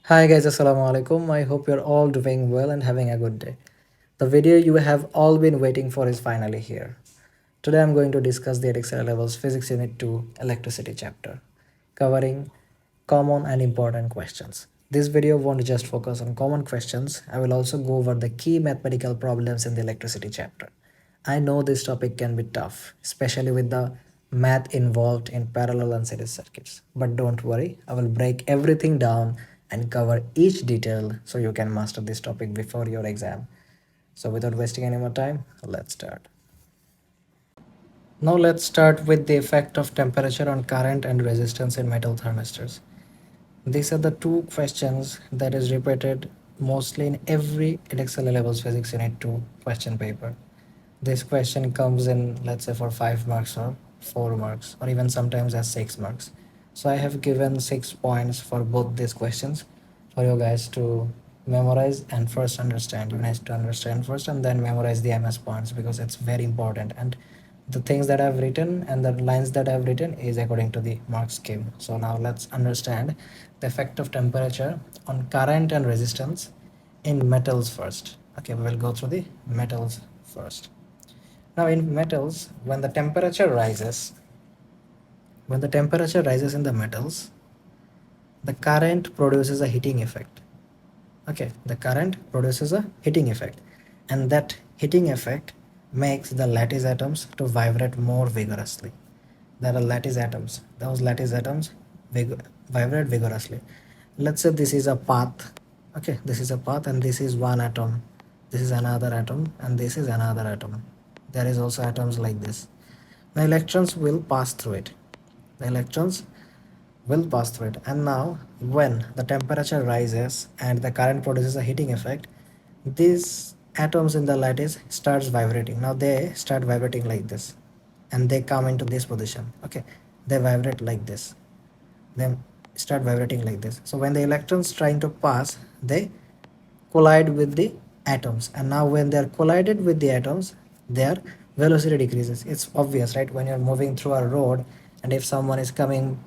Hi guys, assalamu alaikum. I hope you're all doing well and having a good day. The video you have all been waiting for is finally here. Today I'm going to discuss the Edexcel levels Physics Unit 2 Electricity chapter, covering common and important questions. This video won't just focus on common questions, I will also go over the key mathematical problems in the electricity chapter. I know this topic can be tough, especially with the math involved in parallel and series circuits. But don't worry, I will break everything down and cover each detail so you can master this topic before your exam. So without wasting any more time, let's start. Now let's start with the effect of temperature on current and resistance in metal thermistors. These are the two questions that is repeated mostly in every Edexcel levels physics unit 2 question paper. This question comes in, let's say, for 5 marks or 4 marks or even sometimes as 6 marks. So I have given 6 points for both these questions for you guys to memorize and first understand. You need to understand first and then memorize the MS points because it's very important. And the things that I've written and the lines that I've written is according to the mark scheme. So now let's understand the effect of temperature on current and resistance in metals first. Okay, we will go through the metals first. Now in metals, when the temperature rises in the metals, the current produces a heating effect. Okay, the current produces a heating effect, and that heating effect makes the lattice atoms to vibrate more vigorously. There are lattice atoms. Those lattice atoms vibrate vigorously. Let's say this is a path. Okay, this is a path, and this is one atom. This is another atom, and this is another atom. There is also atoms like this. The electrons will pass through it. The electrons will pass through it, and now when the temperature rises and the current produces a heating effect, these atoms in the lattice starts vibrating. Now they start vibrating like this and they come into this position. Okay, they vibrate like this, they start vibrating like this. So when the electrons trying to pass, they collide with the atoms, and now when they are collided with the atoms, their velocity decreases. It's obvious, right? When you're moving through a road and if someone is coming,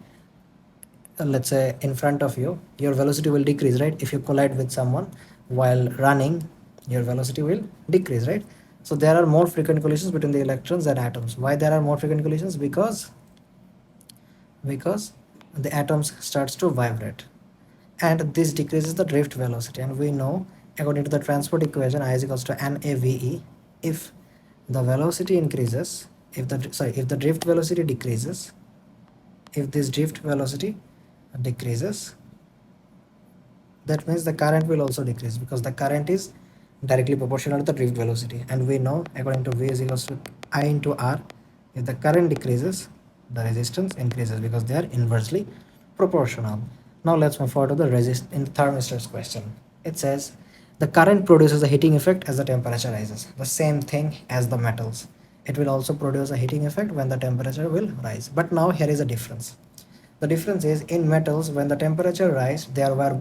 let's say in front of you, your velocity will decrease, right? If you collide with someone while running, your velocity will decrease, right? So there are more frequent collisions between the electrons and atoms. Why there are more frequent collisions? Because the atoms starts to vibrate, and this decreases the drift velocity. And we know, according to the transport equation, I is equals to NAVE. If the velocity increases, if the drift velocity decreases, if this drift velocity decreases, that means the current will also decrease, because the current is directly proportional to the drift velocity. And we know, according to V is equals to I into R, if the current decreases, the resistance increases, because they are inversely proportional. Now let's move forward to the resist in the thermistor's question. It says the current produces a heating effect as the temperature rises. The same thing as the metals. It will also produce a heating effect when the temperature will rise. But now here is a difference. The difference is, in metals, when the temperature rise, there were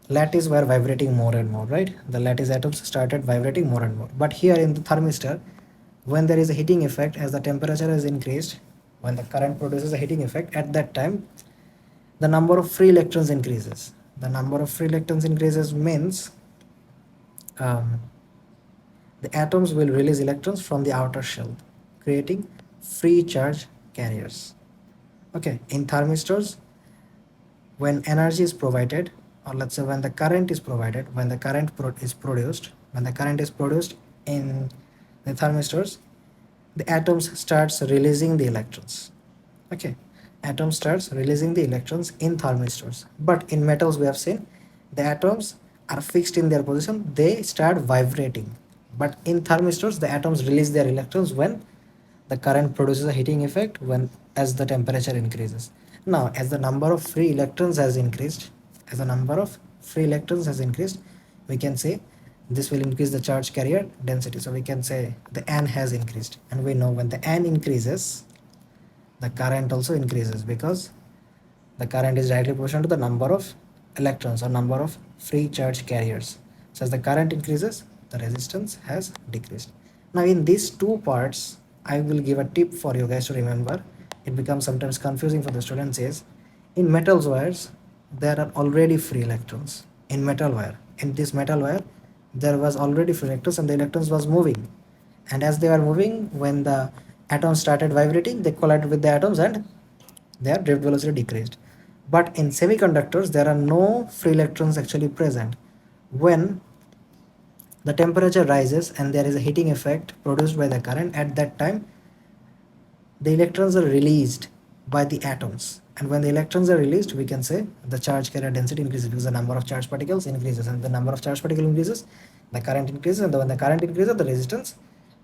lattice were vibrating more and more, right? The lattice atoms started vibrating more and more. But here in the thermistor, when there is a heating effect, as the temperature is increased, when the current produces a heating effect, at that time, the number of free electrons increases. The number of free electrons increases means um, the atoms will release electrons from the outer shell, creating free charge carriers. Okay, in thermistors, when energy is provided, or let's say when the current is provided, when the current is produced in the thermistors, the atoms starts releasing the electrons. Okay, atom starts releasing the electrons in thermistors. But in metals, we have seen the atoms are fixed in their position, they start vibrating. But in thermistors, the atoms release their electrons when the current produces a heating effect, when as the temperature increases. Now as the number of free electrons has increased, we can say this will increase the charge carrier density. So we can say the N has increased, and we know when the N increases, the current also increases, because the current is directly proportional to the number of electrons or number of free charge carriers. So as the current increases, the resistance has decreased. Now in these two parts, I will give a tip for you guys to remember. It becomes sometimes confusing for the students. Is in metals wires, there are already free electrons. in metal wire. In this metal wire, there was already free electrons and the electrons was moving. And as they were moving, when the atoms started vibrating, they collided with the atoms and their drift velocity decreased. But in semiconductors, there are no free electrons actually present. When the temperature rises and there is a heating effect produced by the current, at that time the electrons are released by the atoms, and when the electrons are released, we can say the charge carrier density increases because the number of charged particles increases, and the number of charged particle increases, the current increases, and when the current increases, the resistance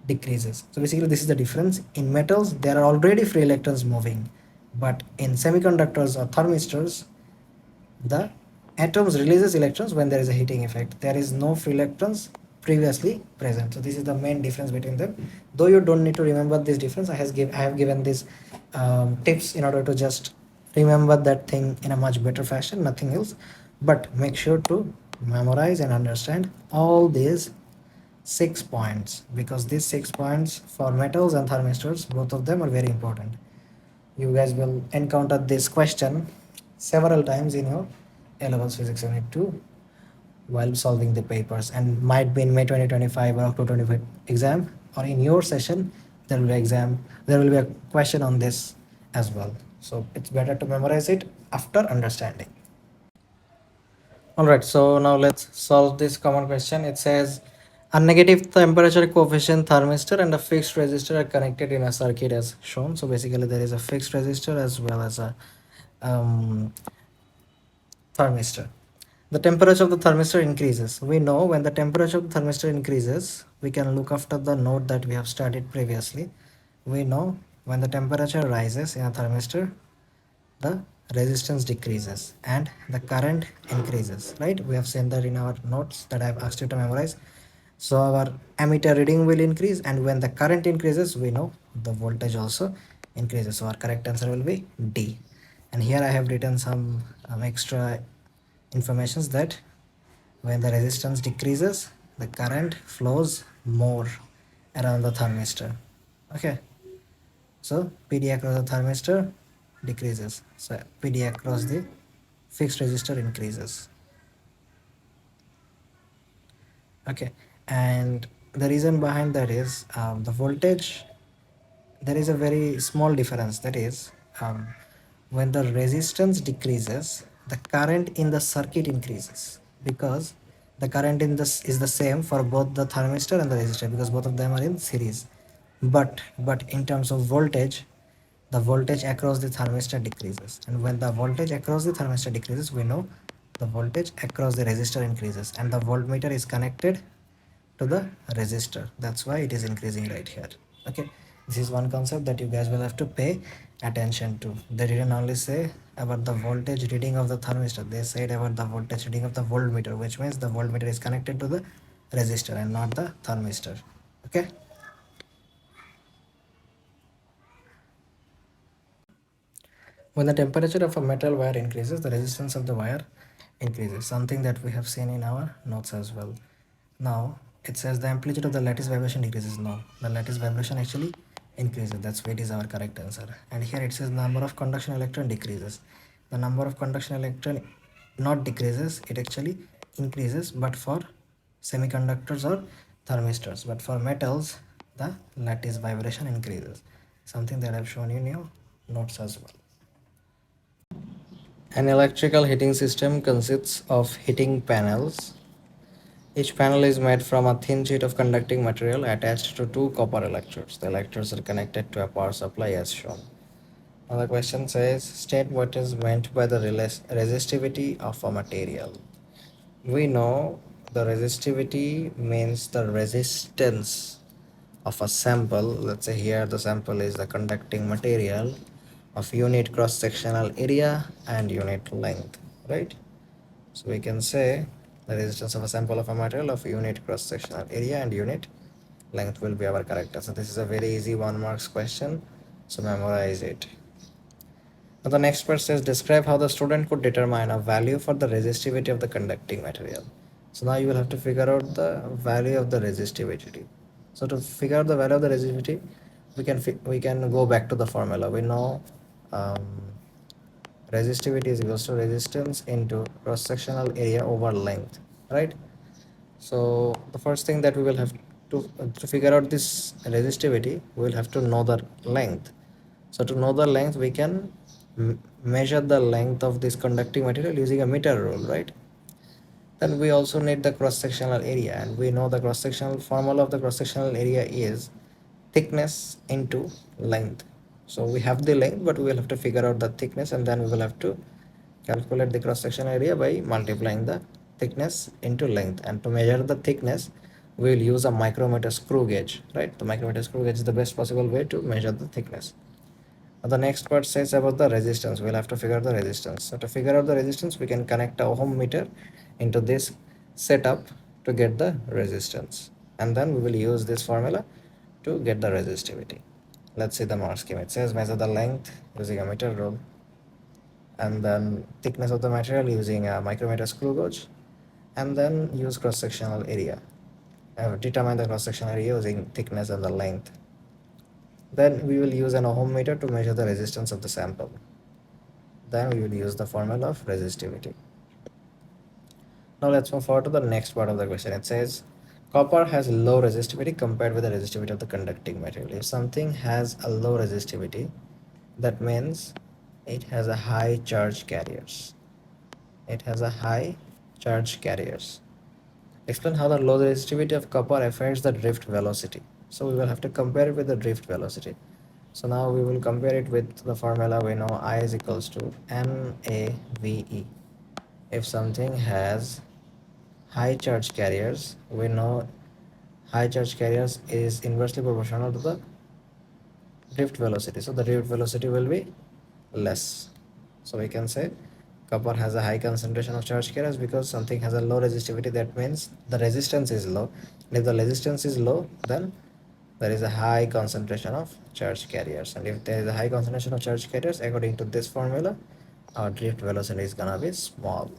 decreases. So basically this is the difference. In metals there are already free electrons moving, but in semiconductors or thermistors, the atoms releases electrons when there is a heating effect. There is no free electrons previously present. So this is the main difference between them. Though you don't need to remember this difference, I have given these tips in order to just remember that thing in a much better fashion, nothing else. But make sure to memorize and understand all these 6 points, because these 6 points for metals and thermistors, both of them are very important. You guys will encounter this question several times in your A-Levels Physics Unit-2 while solving the papers, and might be in May 2025 or October 25 exam, or in your session there will be a question on this as well. So it's better to memorize it after understanding. Alright, so now let's solve this common question. It says a negative temperature coefficient thermistor and a fixed resistor are connected in a circuit as shown. So basically there is a fixed resistor as well as a thermistor. The temperature of the thermistor increases. We know when the temperature of the thermistor increases, we can look after the note that we have studied previously. We know when the temperature rises in a thermistor, the resistance decreases and the current increases, right? We have seen that in our notes that I have asked you to memorize. So our ammeter reading will increase, and when the current increases, we know the voltage also increases. So our correct answer will be D. And here I have written some extra informations that when the resistance decreases, the current flows more around the thermistor. Okay, so PD across the thermistor decreases, so PD across the fixed resistor increases. Okay, and the reason behind that is the voltage, there is a very small difference, that is when the resistance decreases, the current in the circuit increases, because the current in this is the same for both the thermistor and the resistor, because both of them are in series. But in terms of voltage, the voltage across the thermistor decreases, and when the voltage across the thermistor decreases, we know the voltage across the resistor increases, and the voltmeter is connected to the resistor. That's why it is increasing right here. Okay, this is one concept that you guys will have to pay attention to. They didn't only say about the voltage reading of the thermistor, they said about the voltage reading of the voltmeter, which means the voltmeter is connected to the resistor and not the thermistor. Okay, when the temperature of a metal wire increases, the resistance of the wire increases, something that we have seen in our notes as well. Now it says the amplitude of the lattice vibration decreases. No, the lattice vibration actually increases. That's why it is our correct answer. And here it says number of conduction electron decreases. The number of conduction electron not decreases, it actually increases, but for semiconductors or thermistors. But for metals, the lattice vibration increases. Something that I've shown you in your notes as well. An electrical heating system consists of heating panels. Each panel is made from a thin sheet of conducting material attached to two copper electrodes. The electrodes are connected to a power supply as shown. Now the question says, state what is meant by the resistivity of a material. We know the resistivity means the resistance of a sample. Let's say here the sample is the conducting material of unit cross-sectional area and unit length, right? So we can say the resistance of a sample of a material of unit cross-sectional area and unit length will be our correct answer. This is a very easy 1 marks question, so memorize it. Now the next part says describe how the student could determine a value for the resistivity of the conducting material. So now you will have to figure out the value of the resistivity. So to figure out the value of the resistivity, we can go back to the formula. We know resistivity is equals to resistance into cross-sectional area over length, right? So the first thing that we will have to figure out this resistivity, we will have to know the length. So to know the length, we can measure the length of this conducting material using a meter rule, right? Then we also need the cross-sectional area, and we know the cross-sectional formula of the cross-sectional area is thickness into length. So we have the length, but we will have to figure out the thickness, and then we will have to calculate the cross-sectional area by multiplying the thickness into length. And to measure the thickness, we will use a micrometer screw gauge, right? The micrometer screw gauge is the best possible way to measure the thickness. The next part says about the resistance. We'll have to figure out the resistance. So to figure out the resistance, we can connect a ohm meter into this setup to get the resistance, and then we will use this formula to get the resistivity. Let's see the mark scheme. It says measure the length using a meter rule, and then thickness of the material using a micrometer screw gauge, and then use cross-sectional area. Determine the cross-sectional area using thickness and the length. Then we will use an ohm meter to measure the resistance of the sample. Then we will use the formula of resistivity. Now let's move forward to the next part of the question. It says copper has low resistivity compared with the resistivity of the conducting material. If something has a low resistivity, that means it has a high charge carriers. It has a high charge carriers. Explain how the low resistivity of copper affects the drift velocity. So we will have to compare it with the drift velocity. So now we will compare it with the formula. We know I is equals to NAVE. If something has high charge carriers, we know high charge carriers is inversely proportional to the drift velocity. So the drift velocity will be less. So we can say copper has a high concentration of charge carriers because something has a low resistivity. That means the resistance is low. And if the resistance is low, then there is a high concentration of charge carriers. And if there is a high concentration of charge carriers, according to this formula, our drift velocity is gonna be small.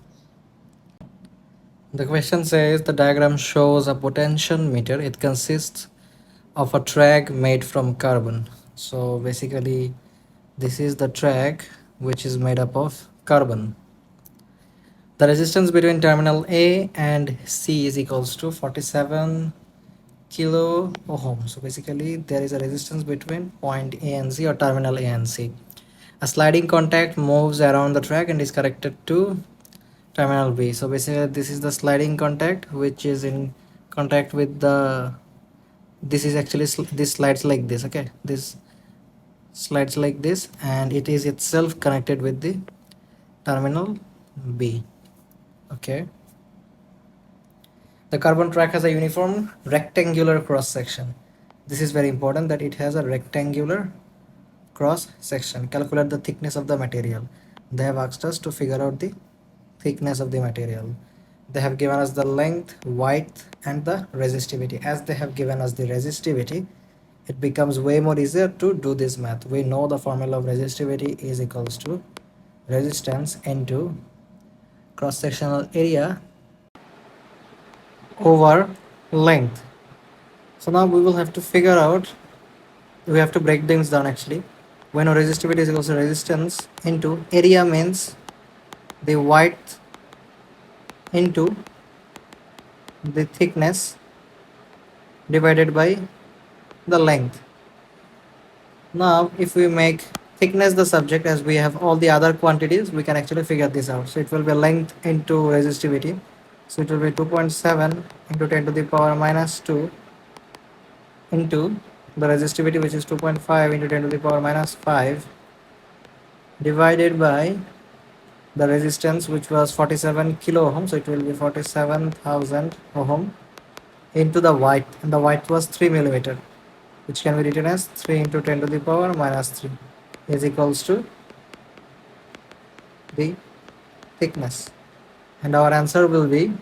The question says the diagram shows a potentiometer. It consists of a track made from carbon. So basically, this is the track which is made up of carbon. The resistance between terminal A and C is equals to 47 kilo ohm. So basically, there is a resistance between point A and C, or terminal A and C. A sliding contact moves around the track and is connected to terminal B. So basically, this is the sliding contact which is in contact with the, this is actually this slides like this, okay, this slides like this, and it is itself connected with the terminal B. Okay, the carbon track has a uniform rectangular cross section. This is very important, that it has a rectangular cross section. Calculate the thickness of the material. They have asked us to figure out the thickness of the material. They have given us the length, width, and the resistivity. As they have given us the resistivity, it becomes way more easier to do this math. We know the formula of resistivity is equals to resistance into cross-sectional area over length. So now we will have to figure out, we have to break things down actually. We know resistivity is equals to resistance into area, means the width into the thickness divided by the length. Now if we make thickness the subject, as we have all the other quantities, we can actually figure this out. So it will be length into resistivity. So it will be 2.7 into 10 to the power minus 2 into the resistivity, which is 2.5 into 10 to the power minus 5, divided by the resistance, which was 47 kilo ohm. So it will be 47,000 ohm into the width, and the width was 3 millimeter, which can be written as 3 into 10 to the power minus 3 is equals to the thickness. And our answer will be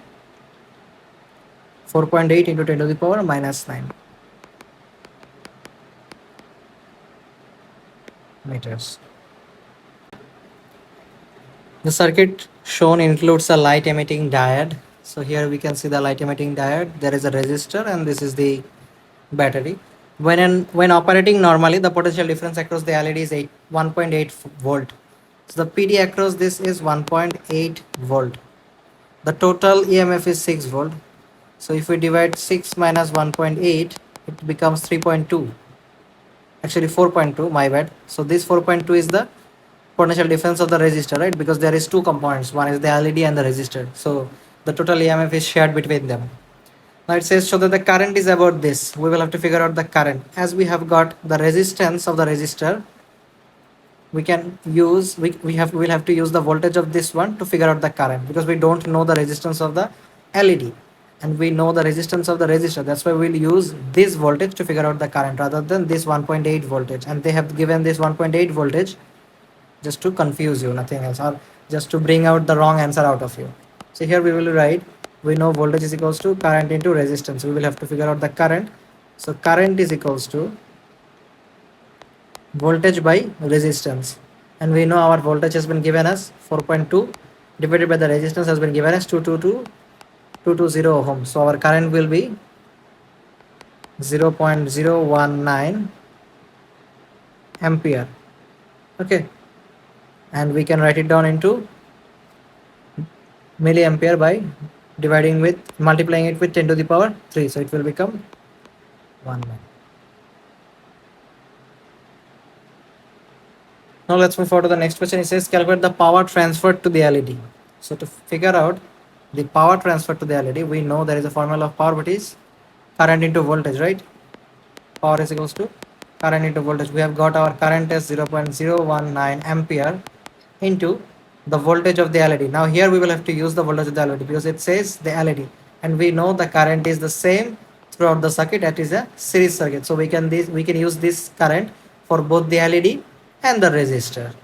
4.8 into 10 to the power minus 9 meters. The circuit shown includes a light emitting diode. So here we can see the light emitting diode. There is a resistor, and this is the battery. When operating normally, the potential difference across the LED is 1.8 volt. So the PD across this is 1.8 volt. The total EMF is 6 volt. So if we divide 6 minus 1.8, it becomes 3.2. Actually 4.2, my bad. So this 4.2 is the potential difference of the resistor, right? Because there is two components. One is the LED and the resistor. So the total EMF is shared between them. Now it says so that the current is about this. We will have to figure out the current. As we have got the resistance of the resistor, we can use we'll have to use the voltage of this one to figure out the current, because we don't know the resistance of the LED and we know the resistance of the resistor. That's why we'll use this voltage to figure out the current rather than this 1.8 voltage, and they have given this 1.8 voltage just to confuse you, nothing else, or just to bring out the wrong answer out of you. So here we will write, we know voltage is equals to current into resistance. We will have to figure out the current. So current is equals to voltage by resistance, and we know our voltage has been given as 4.2 divided by the resistance has been given as 220 ohm. So our current will be 0.019 ampere. Okay, and we can write it down into milliampere by dividing with multiplying it with 10 to the power 3. So it will become 1. Now let's move forward to the next question. It says calculate the power transferred to the LED. So to figure out the power transferred to the LED, we know there is a formula of power, which is current into voltage, right? Power is equals to current into voltage. We have got our current as 0.019 ampere into the voltage of the LED. Now here we will have to use the voltage of the LED because it says the LED, and we know the current is the same throughout the circuit. That is a series circuit. So we can use this current for both the LED and the resistor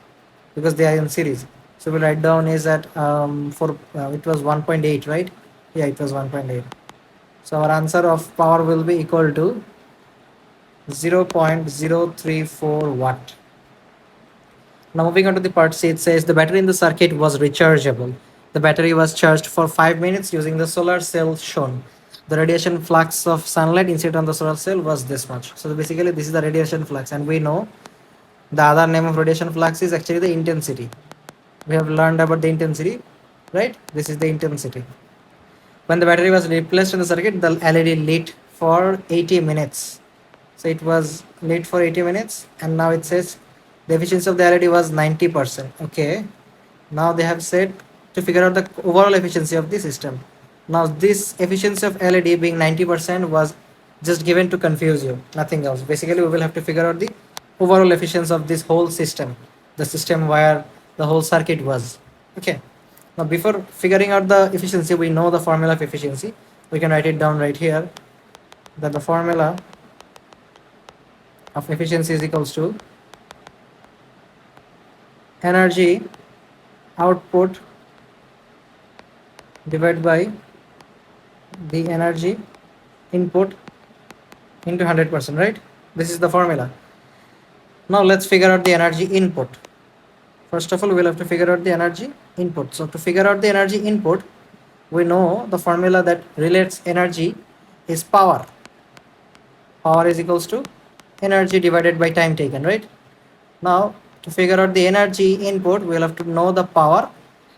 because they are in series. So we'll write down is that for it was 1.8, right? Yeah, it was 1.8. So our answer of power will be equal to 0.034 watt. Now moving on to the part C, it says the battery in the circuit was rechargeable. The battery was charged for 5 minutes using the solar cell shown. The radiation flux of sunlight incident on the solar cell was this much. So basically this is the radiation flux, and we know the other name of radiation flux is actually the intensity. We have learned about the intensity, right? This is the intensity. When the battery was replaced in the circuit, the LED lit for 80 minutes. So it was lit for 80 minutes, and now it says the efficiency of the LED was 90%. Okay, now they have said to figure out the overall efficiency of the system. Now this efficiency of LED being 90% was just given to confuse you, nothing else. Basically we will have to figure out the overall efficiency of this whole system, the system where the whole circuit was. Okay, now before figuring out the efficiency, we know the formula of efficiency. We can write it down right here, that the formula of efficiency is equals to energy output divided by the energy input into 100%, right? This is the formula. Now let's figure out the energy input. First of all, we'll have to figure out the energy input. So to figure out the energy input, we know the formula that relates energy is power. Power is equals to energy divided by time taken, right? Now to figure out the energy input, we'll have to know the power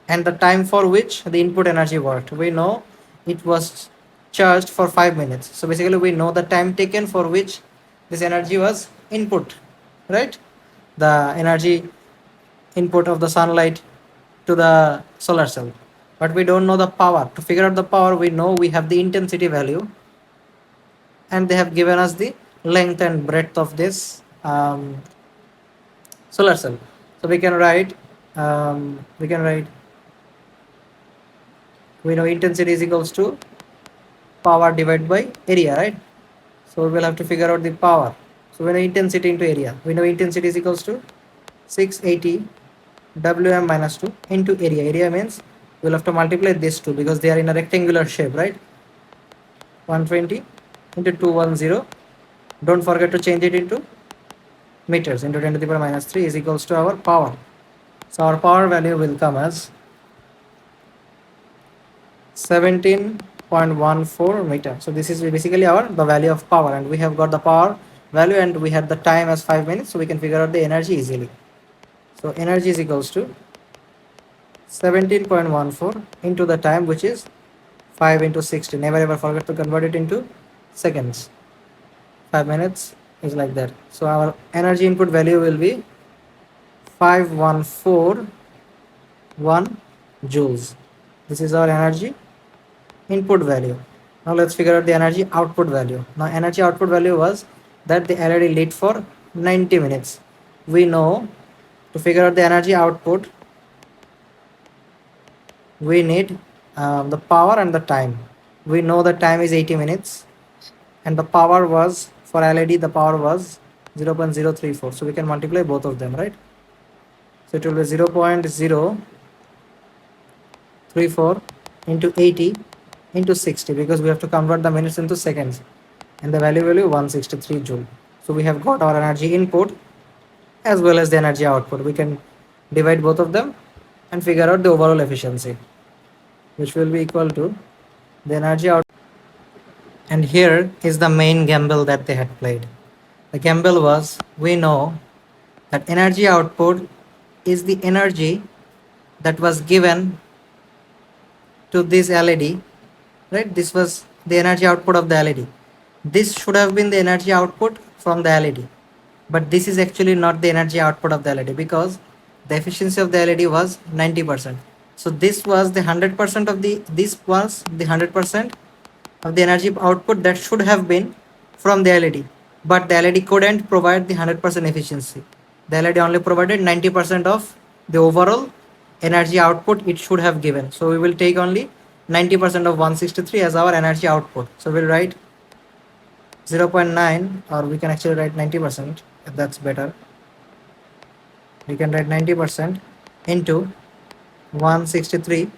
and the time for which the input energy worked. We know it was charged for 5 minutes. So basically we know the time taken for which this energy was input, right? The energy input of the sunlight to the solar cell, but we don't know the power. To figure out the power, we know we have the intensity value, and they have given us the length and breadth of this solar cell. So we can write we know intensity is equals to power divided by area, right? So we will have to figure out the power. So we know intensity into area. We know intensity is equals to 680 Wm minus 2 into area. Area means we'll have to multiply this 2 because they are in a rectangular shape, right? 120 into 210. Don't forget to change it into meters. Into 10 to the power minus 3 is equals to our power. So our power value will come as 17.14 meter. So this is basically the value of power, and we have got the power value and we had the time as 5 minutes, so we can figure out the energy easily. So energy is equals to 17.14 into the time, which is 5 into 60. Never ever forget to convert it into seconds. 5 minutes is like that. So our energy input value will be 5141 joules. This is our energy input value. Now let's figure out the energy output value. Now energy output value was that the LED lit for 90 minutes. We know to figure out the energy output, we need the power and the time. We know the time is 80 minutes and the power was, for LED the power was 0.034. So we can multiply both of them, right? So it will be 0.034 into 80 into 60, because we have to convert the minutes into seconds, and the value will be 163 joule. So we have got our energy input as well as the energy output. We can divide both of them and figure out the overall efficiency, which will be equal to the energy output. And here is the main gamble that they had played. The gamble was, we know that energy output is the energy that was given to this LED, right? This was the energy output of the LED. This should have been the energy output from the LED, but this is actually not the energy output of the LED, because the efficiency of the LED was 90%. So this was the 100% of the, this was the 100% of the energy output that should have been from the LED, but the LED couldn't provide the 100% efficiency. The LED only provided 90% of the overall energy output it should have given. So we will take only 90% of 163 as our energy output. So we'll write 0.9, or we can actually write 90%, if that's better. We can write 90% into 163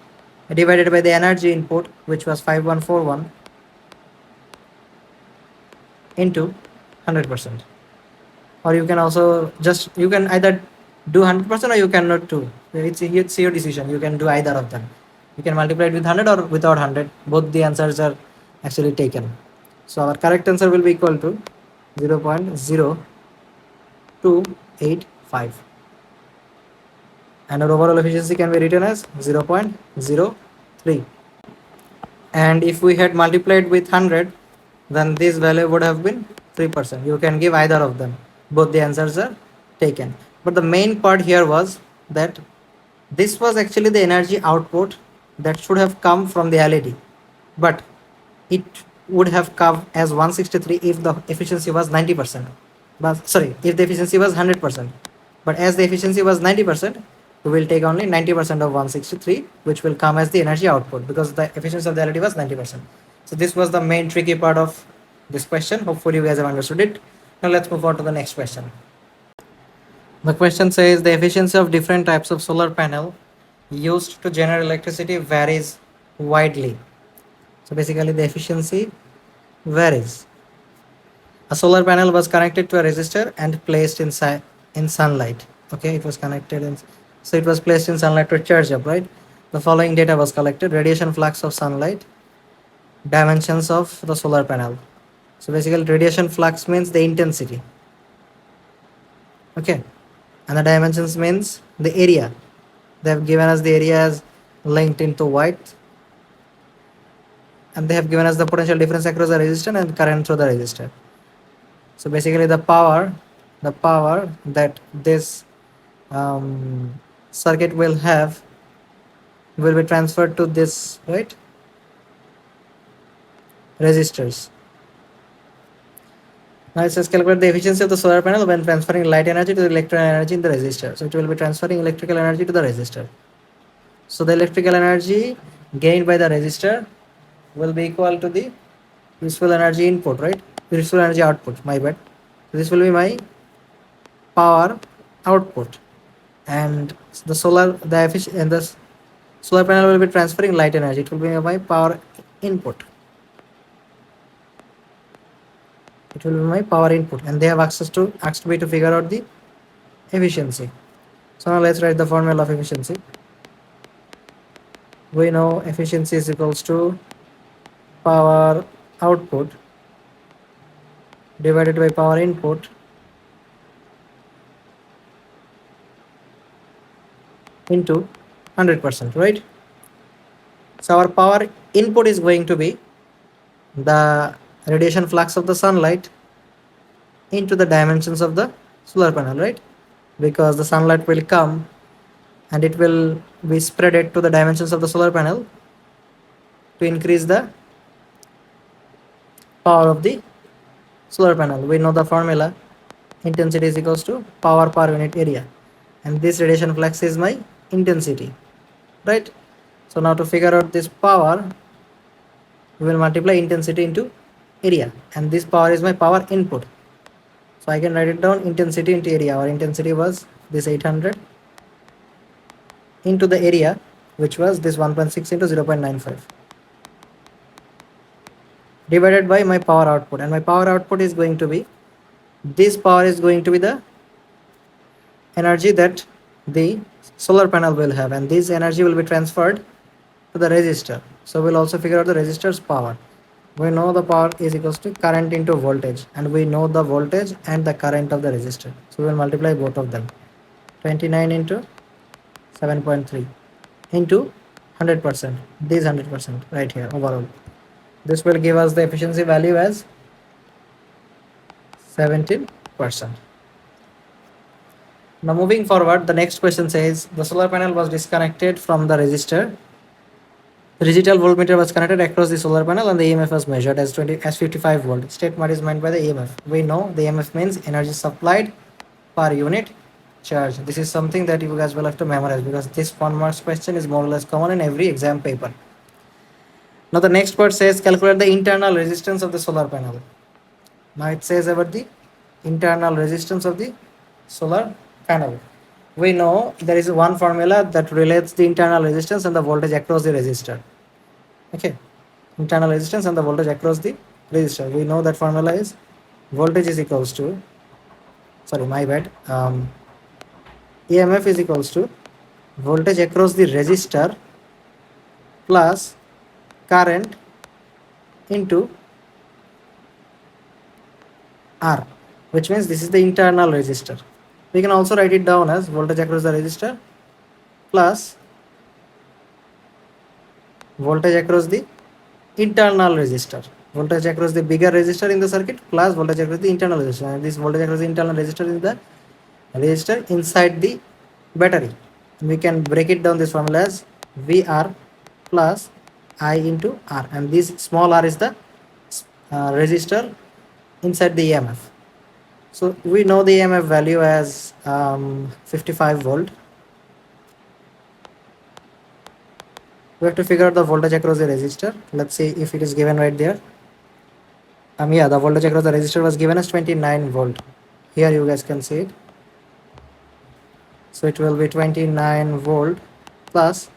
divided by the energy input, which was 5141, into 100%. Or you can also just, you can either do 100% or you cannot do. It's your decision. You can do either of them. You can multiply it with 100 or without 100. Both the answers are actually taken. So our correct answer will be equal to 0.0285. And our overall efficiency can be written as 0.03. And if we had multiplied with 100, then this value would have been 3%. You can give either of them. Both the answers are taken. But the main part here was that this was actually the energy output that should have come from the LED, but it would have come as 163 if the efficiency was 90%. But sorry, if the efficiency was 100%. But as the efficiency was 90%, we will take only 90% of 163, which will come as the energy output, because the efficiency of the LED was 90%. So this was the main tricky part of this question. Hopefully you guys have understood it. Now let's move on to the next question. The question says the efficiency of different types of solar panel used to generate electricity varies widely. So basically the efficiency varies. A solar panel was connected to a resistor and placed inside in sunlight. Okay, it was connected in, so it was placed in sunlight to charge up, right? The following data was collected: radiation flux of sunlight, dimensions of the solar panel. So basically radiation flux means the intensity. Okay, and the dimensions means the area. They have given us the area as linked into white, and they have given us the potential difference across the resistor and current through the resistor. So basically the power that this circuit will have will be transferred to this, right, resistors. Now it says calculate the efficiency of the solar panel when transferring light energy to the electrical energy in the resistor. So it will be transferring electrical energy to the resistor. So the electrical energy gained by the resistor will be equal to the useful energy input, right? Useful energy output, my bad. So this will be my power output, and the solar panel will be transferring light energy. It will be my power input. It will be my power input, and they have asked me to figure out the efficiency. So now let's write the formula of efficiency. We know efficiency is equals to power output divided by power input into 100%, right? So our power input is going to be the radiation flux of the sunlight into the dimensions of the solar panel, right? Because the sunlight will come and it will be spread it to the dimensions of the solar panel to increase the power of the solar panel. We know the formula, intensity is equals to power per unit area, and this radiation flux is my intensity, right? So now to figure out this power, we will multiply intensity into area, and this power is my power input. So I can write it down, intensity into area. Our intensity was this 800 into the area, which was this 1.6 into 0.95, divided by my power output, and my power output is going to be, this power is going to be the energy that the solar panel will have, and this energy will be transferred to the resistor. So we'll also figure out the resistor's power. We know the power is equals to current into voltage, and we know the voltage and the current of the resistor. So we'll multiply both of them. 29 into 7.3 into 100%. This 100% right here overall. This will give us the efficiency value as 17%. Now moving forward, the next question says the solar panel was disconnected from the resistor. The digital voltmeter was connected across the solar panel and the EMF was measured as 55 volt. State what is meant by the EMF. We know the EMF means energy supplied per unit charge. This is something that you guys will have to memorize because this 1 marks question is more or less common in every exam paper. Now the next part says calculate the internal resistance of the solar panel. Now it says about the internal resistance of the solar panel. We know there is one formula that relates the internal resistance and the voltage across the resistor. Okay, internal resistance and the voltage across the resistor. We know that formula is voltage is equals to, sorry, my bad. EMF is equals to voltage across the resistor plus current into R, which means this is the internal resistor. We can also write it down as voltage across the resistor plus voltage across the internal resistor. Voltage across the bigger resistor in the circuit plus voltage across the internal resistor. And this voltage across the internal resistor is the resistor inside the battery. We can break it down this formula as VR plus I into R, and this small r is the resistor inside the EMF. So we know the EMF value as 55 volt. We have to figure out the voltage across the resistor. Let's see if it is given right there. Yeah, the voltage across the resistor was given as 29 volt. Here you guys can see it. So it will be 29 volt plus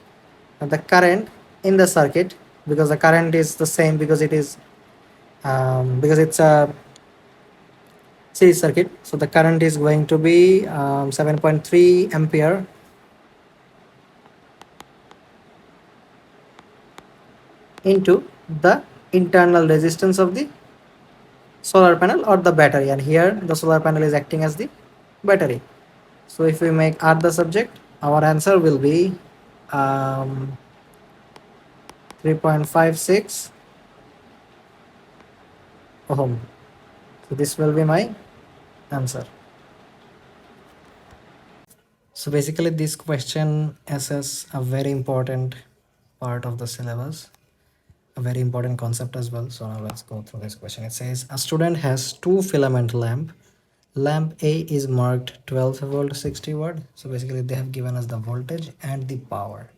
the current in the circuit, because the current is the same because it is because it's a series circuit. So the current is going to be 7.3 ampere into the internal resistance of the solar panel or the battery, and here the solar panel is acting as the battery. So if we make R the subject, our answer will be 3.56 ohm. So this will be my answer. So basically this question assesses a very important part of the syllabus, a very important concept as well. So now let's go through this question. It says a student has two filament lamp. Lamp A is marked 12 volt 60 watt. So basically they have given us the voltage and the power.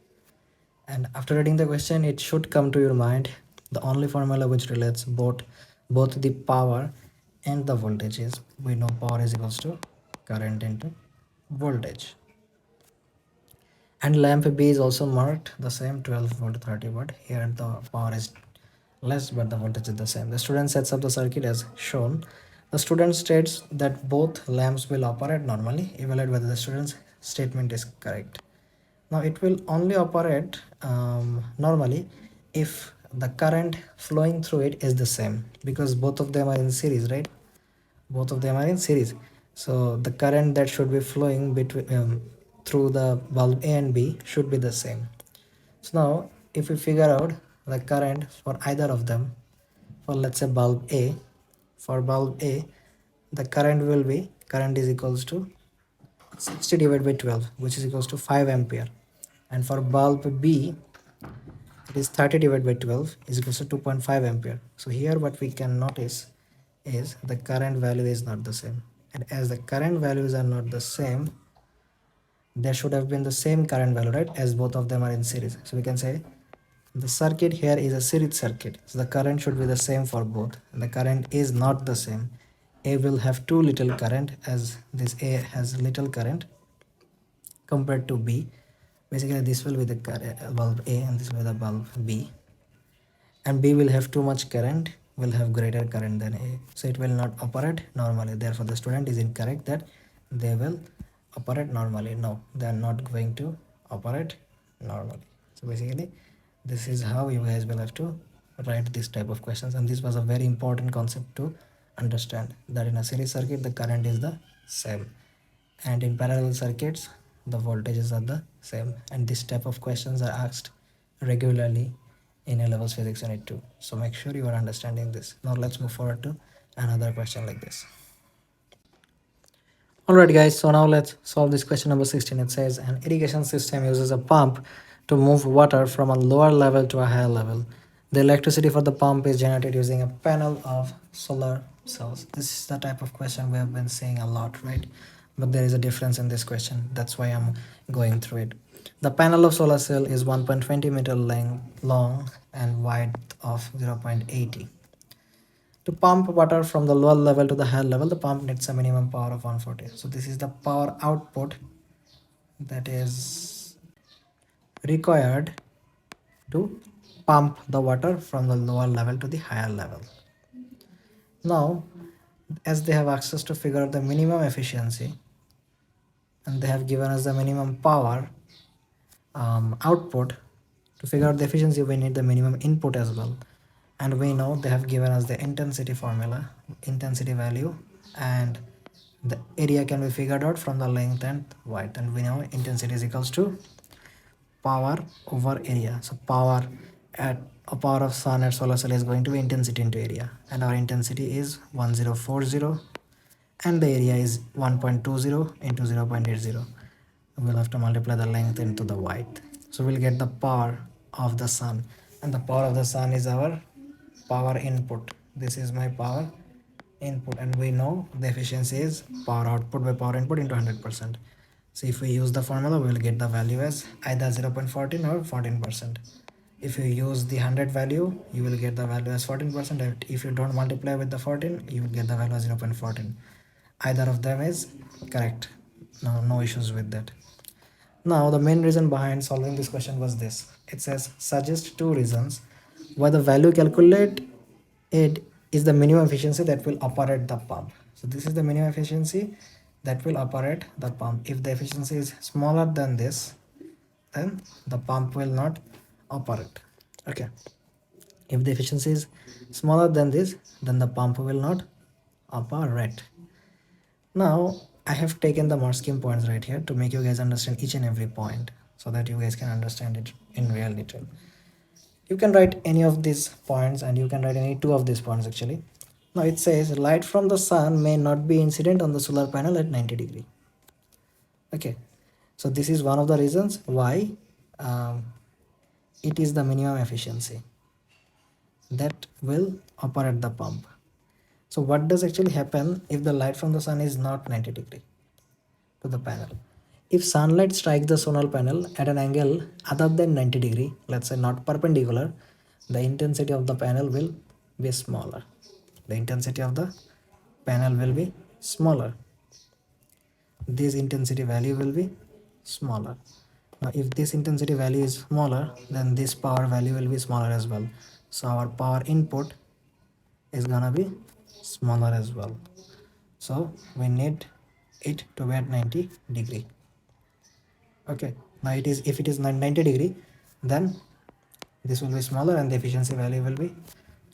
And after reading the question, it should come to your mind the only formula which relates both the power and the voltage is, we know power is equals to current into voltage. And lamp B is also marked the same 12 volt 30 watt. Here the power is less but the voltage is the same. The student sets up the circuit as shown. The student states that both lamps will operate normally. Evaluate whether the student's statement is correct. Now it will only operate normally if the current flowing through it is the same, because both of them are in series, right? Both of them are in series. So the current that should be flowing between through the bulb A and B should be the same. So now if we figure out the current for either of them, for let's say bulb A, for bulb A the current is equals to 60 divided by 12, which is equals to 5 ampere, and for bulb B it is 30 divided by 12 is equals to 2.5 ampere. So here what we can notice is the current value is not the same, and as the current values are not the same, there should have been the same current value, right, as both of them are in series. So we can say the circuit here is a series circuit, so the current should be the same for both, and the current is not the same. A will have too little current, as this A has little current compared to B. Basically this will be the bulb A and this will be the bulb B, and B will have too much current, will have greater current than A, so it will not operate normally. Therefore the student is incorrect that they will operate normally. No, they are not going to operate normally. So basically this is how you guys will have to write this type of questions, and this was a very important concept to understand, that in a series circuit the current is the same, and in parallel circuits the voltages are the same, and this type of questions are asked regularly in A-Levels Physics Unit 2. So make sure you are understanding this. Now let's move forward to another question like this. Alright guys, so now let's solve this question number 16. It says an irrigation system uses a pump to move water from a lower level to a higher level. The electricity for the pump is generated using a panel of solar cells. This is the type of question we have been seeing a lot, right? But there is a difference in this question. That's why I'm going through it. The panel of solar cell is 1.20 meter long and wide of 0.80. To pump water from the lower level to the higher level, the pump needs a minimum power of 140. So this is the power output that is required to pump the water from the lower level to the higher level. Now, as they have asked us to figure out the minimum efficiency, and they have given us the minimum power output, to figure out the efficiency we need the minimum input as well, and we know they have given us the intensity formula, intensity value, and the area can be figured out from the length and width, and we know intensity is equals to power over area. So power at a power of sun at solar cell is going to be intensity into area, and our intensity is 1040 and the area is 1.20 into 0.80. We'll have to multiply the length into the width, so we'll get the power of the sun, and the power of the sun is our power input. This is my power input, and we know the efficiency is power output by power input into 100%. So if we use the formula, we will get the value as either 0.14 or 14%. If you use the 100 value, you will get the value as 14%. And if you don't multiply with the 14, you will get the value as 0.14. Either of them is correct. No issues with that. Now the main reason behind solving this question was this. It says suggest two reasons why the value calculated is the minimum efficiency that will operate the pump. So this is the minimum efficiency that will operate the pump. If the efficiency is smaller than this, then the pump will not operate. Okay. If the efficiency is smaller than this, then the pump will not operate. Now I have taken the more scheme points right here to make you guys understand each and every point, so that you guys can understand it in real detail. You can write any of these points, and you can write any two of these points actually. Now it says light from the sun may not be incident on the solar panel at 90 degree. Okay, so this is one of the reasons why it is the minimum efficiency that will operate the pump. So what does actually happen if the light from the sun is not 90 degree to the panel? If sunlight strikes the solar panel at an angle other than 90 degree, let's say not perpendicular, the intensity of the panel will be smaller. The intensity of the panel will be smaller. This intensity value will be smaller. Now if this intensity value is smaller, then this power value will be smaller as well. So our power input is gonna be smaller as well. So we need it to be at 90 degree. Okay, now it is, if it is 90 degree, then this will be smaller and the efficiency value will be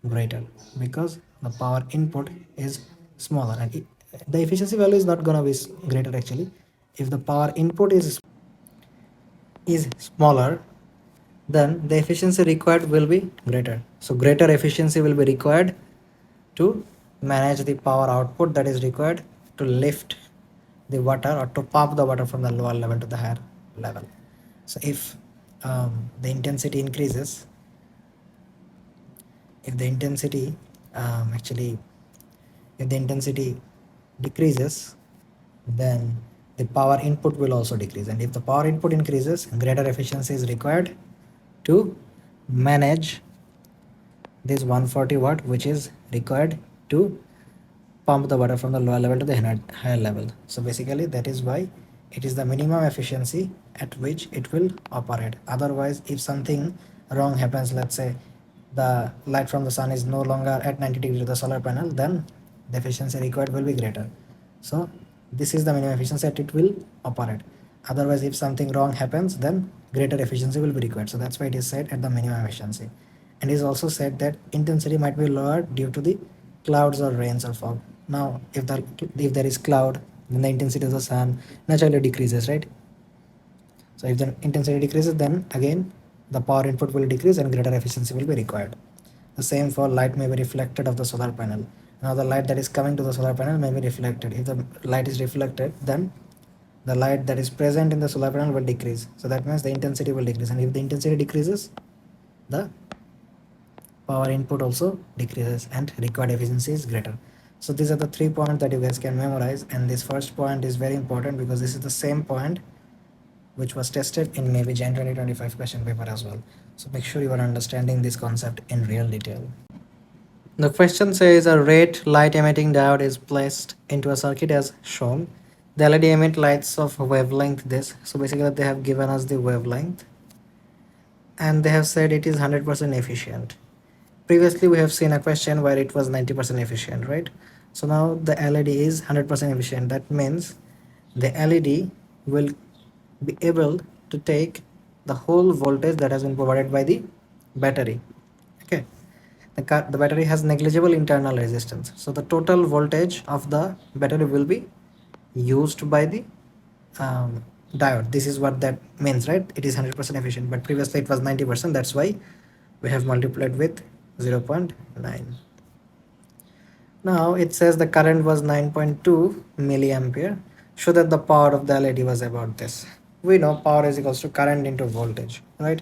greater, because the power input is smaller, and the efficiency value is not gonna be greater actually if the power input is is smaller, then the efficiency required will be greater. So greater efficiency will be required to manage the power output that is required to lift the water or to pump the water from the lower level to the higher level. So if the intensity increases, if the intensity actually if the intensity decreases, then the power input will also decrease, and if the power input increases, greater efficiency is required to manage this 140 watt which is required to pump the water from the lower level to the higher level. So basically that is why it is the minimum efficiency at which it will operate. Otherwise, if something wrong happens, let's say the light from the sun is no longer at 90 degree to the solar panel, then the efficiency required will be greater. So this is the minimum efficiency that it will operate. Otherwise, if something wrong happens, then greater efficiency will be required. So that's why it is set at the minimum efficiency. And it is also said that intensity might be lower due to the clouds or rains or fog. Now, if there is cloud, then the intensity of the sun naturally decreases, right? So if the intensity decreases, then again the power input will decrease and greater efficiency will be required. The same for light may be reflected of the solar panel. Now the light that is coming to the solar panel may be reflected. If the light is reflected, then the light that is present in the solar panel will decrease. So that means the intensity will decrease. And if the intensity decreases, the power input also decreases and required efficiency is greater. So these are the 3 points that you guys can memorize, and this first point is very important because this is the same point which was tested in maybe Jan 2025 question paper as well. So make sure you are understanding this concept in real detail. The question says a red light emitting diode is placed into a circuit as shown. The LED emit lights of wavelength this. So basically they have given us the wavelength and they have said it is 100% efficient. Previously we have seen a question where it was 90% efficient, right? So now the LED is 100% efficient. That means the LED will be able to take the whole voltage that has been provided by the battery. Okay, the battery has negligible internal resistance, so the total voltage of the battery will be used by the diode. This is what that means, right? It is 100% efficient, but previously it was 90%. That's why we have multiplied with 0.9. Now it says the current was 9.2 milliampere. Show that the power of the LED was about this. We know power is equals to current into voltage, right?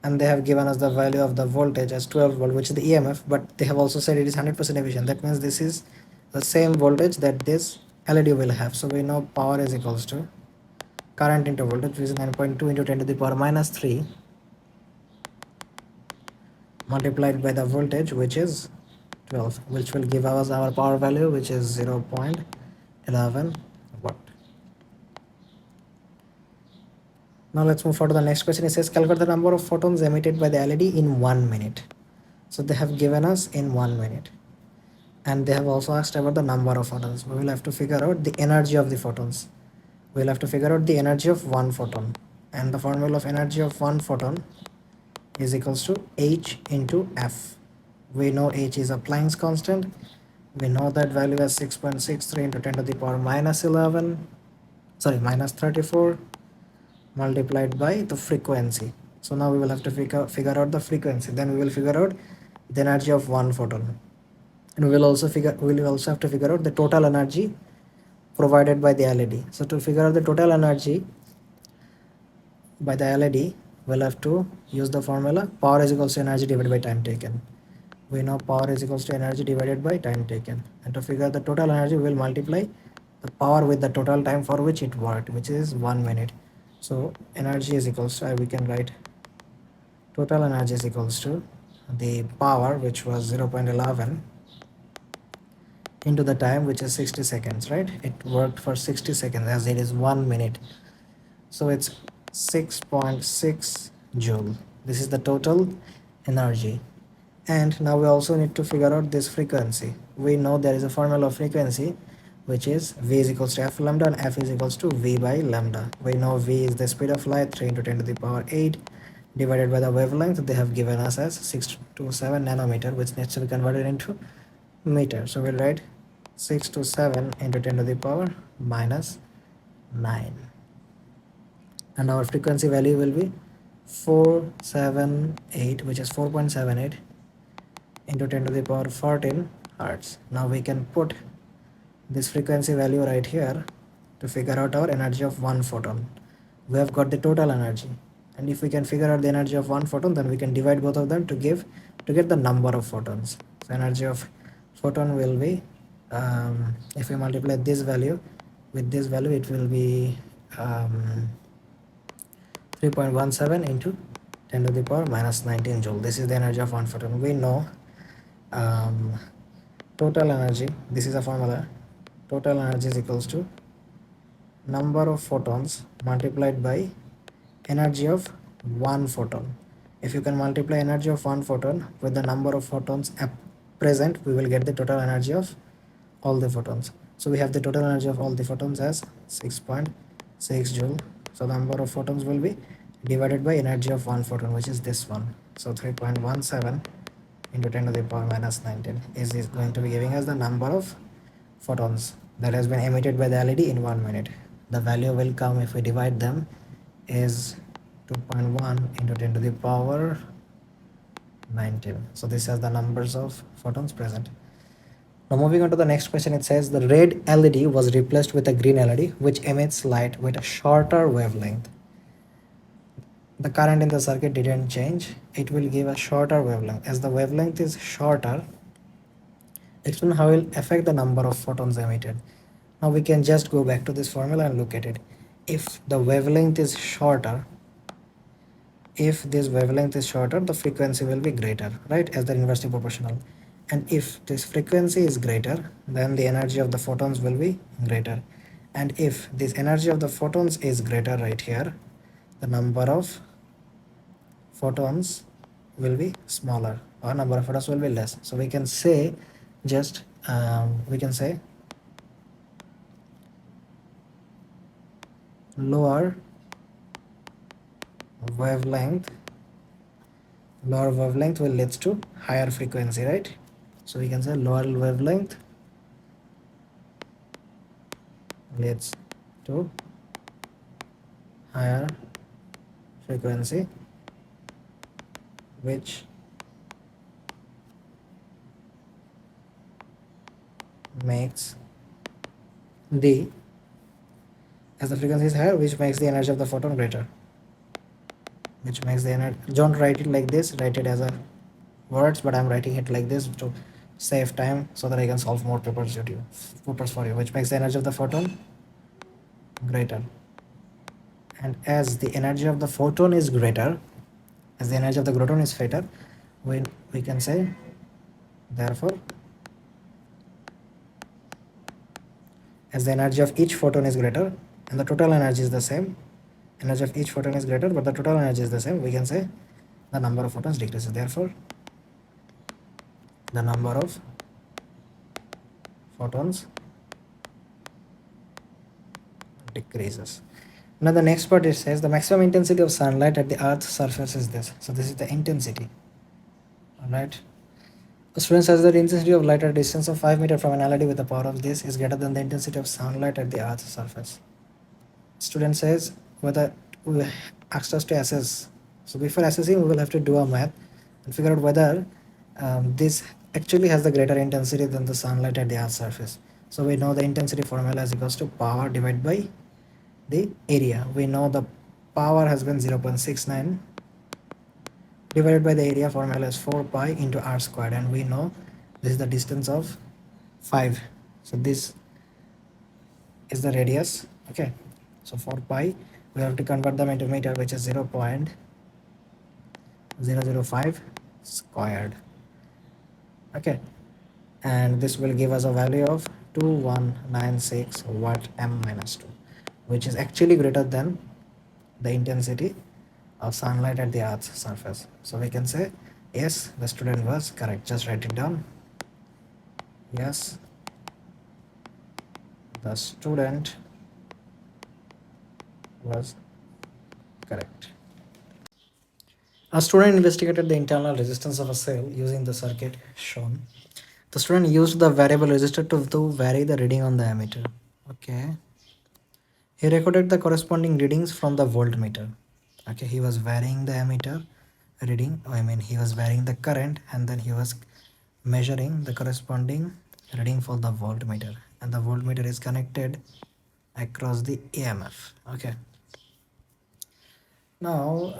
And they have given us the value of the voltage as 12 volt, which is the EMF, but they have also said it is 100% efficient. That means this is the same voltage that this LED will have. So we know power is equals to current into voltage, which is 9.2 into 10 to the power minus 3 multiplied by the voltage, which is 12, which will give us our power value, which is 0.11 watt. Now let's move forward to the next question. It says calculate the number of photons emitted by the LED in 1 minute. So they have given us in 1 minute, and they have also asked about the number of photons. We will have to figure out the energy of the photons. We will have to figure out the energy of one photon, and the formula of energy of one photon is equals to H into F. We know H is a Planck's constant. We know that value as 6.63 into 10 to the power minus 11, sorry, minus 34 multiplied by the frequency. So now we will have to figure out the frequency. Then we will figure out the energy of one photon, and we will also have to figure out the total energy provided by the LED. So to figure out the total energy by the LED, we'll have to use the formula power is equals to energy divided by time taken. We know power is equals to energy divided by time taken, and to figure the total energy, we will multiply the power with the total time for which it worked, which is 1 minute. So energy is equals to, we can write total energy is equals to the power, which was 0.11 into the time, which is 60 seconds, right? It worked for 60 seconds as it is 1 minute. So it's 6.6 joule. This is the total energy. And now we also need to figure out this frequency. We know there is a formula of frequency, which is V is equals to F lambda and F is equals to V by lambda. We know V is the speed of light, 3 into 10 to the power 8 divided by the wavelength they have given us as 627 nanometer, which needs to be converted into meter. So we'll write 627 into 10 to the power minus 9. and our frequency value will be 478, which is 4.78 into 10 to the power 14 hertz. Now we can put this frequency value right here to figure out our energy of one photon. We have got the total energy, and if we can figure out the energy of one photon, then we can divide both of them to get the number of photons. So energy of photon will be, if we multiply this value with this value, it will be 3.17 into 10 to the power minus 19 joule. This is the energy of one photon. We know um, total energy, this is a formula, total energy is equals to number of photons multiplied by energy of one photon. If you can multiply energy of one photon with the number of photons present, we will get the total energy of all the photons. So we have the total energy of all the photons as 6.6 joule. So the number of photons will be divided by energy of one photon, which is this one. So 3.17 into 10 to the power minus 19 is going to be giving us the number of photons that has been emitted by the LED in 1 minute. The value will come if we divide them is 2.1 into 10 to the power 19. So this has the numbers of photons present. Now moving on to the next question, it says the red LED was replaced with a green LED which emits light with a shorter wavelength. The current in the circuit didn't change. It will give a shorter wavelength. As the wavelength is shorter, explain how it will affect the number of photons emitted. Now we can just go back to this formula and look at it. If the wavelength is shorter, if this wavelength is shorter, the frequency will be greater, right, as the inversely proportional. And if this frequency is greater, then the energy of the photons will be greater. And if this energy of the photons is greater right here, the number of photons will be smaller, or number of photons will be less. So we can say just we can say lower wavelength will leads to higher frequency, right? So we can say lower wavelength leads to higher frequency, which makes the as the frequency is higher, which makes the energy of the photon greater, which makes the energy. Don't write it like this, write it as a words, but I'm writing it like this to save time so that I can solve more papers for you, which makes the energy of the photon greater. And as the energy of the photon is greater, as the energy of the proton is greater, we can say therefore as the energy of each photon is greater and the total energy is the same, energy of each photon is greater but the total energy is the same, we can say the number of photons decreases. Therefore the number of photons decreases. Now the next part, it says the maximum intensity of sunlight at the earth's surface is this. So this is the intensity. Alright. The student says that the intensity of light at a distance of 5 meters from an LED with the power of this is greater than the intensity of sunlight at the earth's surface. Student says whether we asked us to assess. So before assessing, we will have to do a math and figure out whether this actually has the greater intensity than the sunlight at the earth's surface. So we know the intensity formula is equals to power divided by the area. We know the power has been 0.69 divided by the area formula is 4 pi into r squared, and we know this is the distance of 5. So this is the radius. Okay, so 4 pi, we have to convert them into meter, which is 0.005 squared. Okay, and this will give us a value of 2196 watt m minus 2, which is actually greater than the intensity of sunlight at the earth's surface. So we can say yes, the student was correct. Just write it down. Yes, the student was correct. A student investigated the internal resistance of a cell using the circuit shown. The student used the variable resistor to vary the reading on the ammeter. Okay. He recorded the corresponding readings from the voltmeter. Okay, he was varying the ammeter reading, I mean he was varying the current, and then he was measuring the corresponding reading for the voltmeter, and the voltmeter is connected across the EMF. Okay, now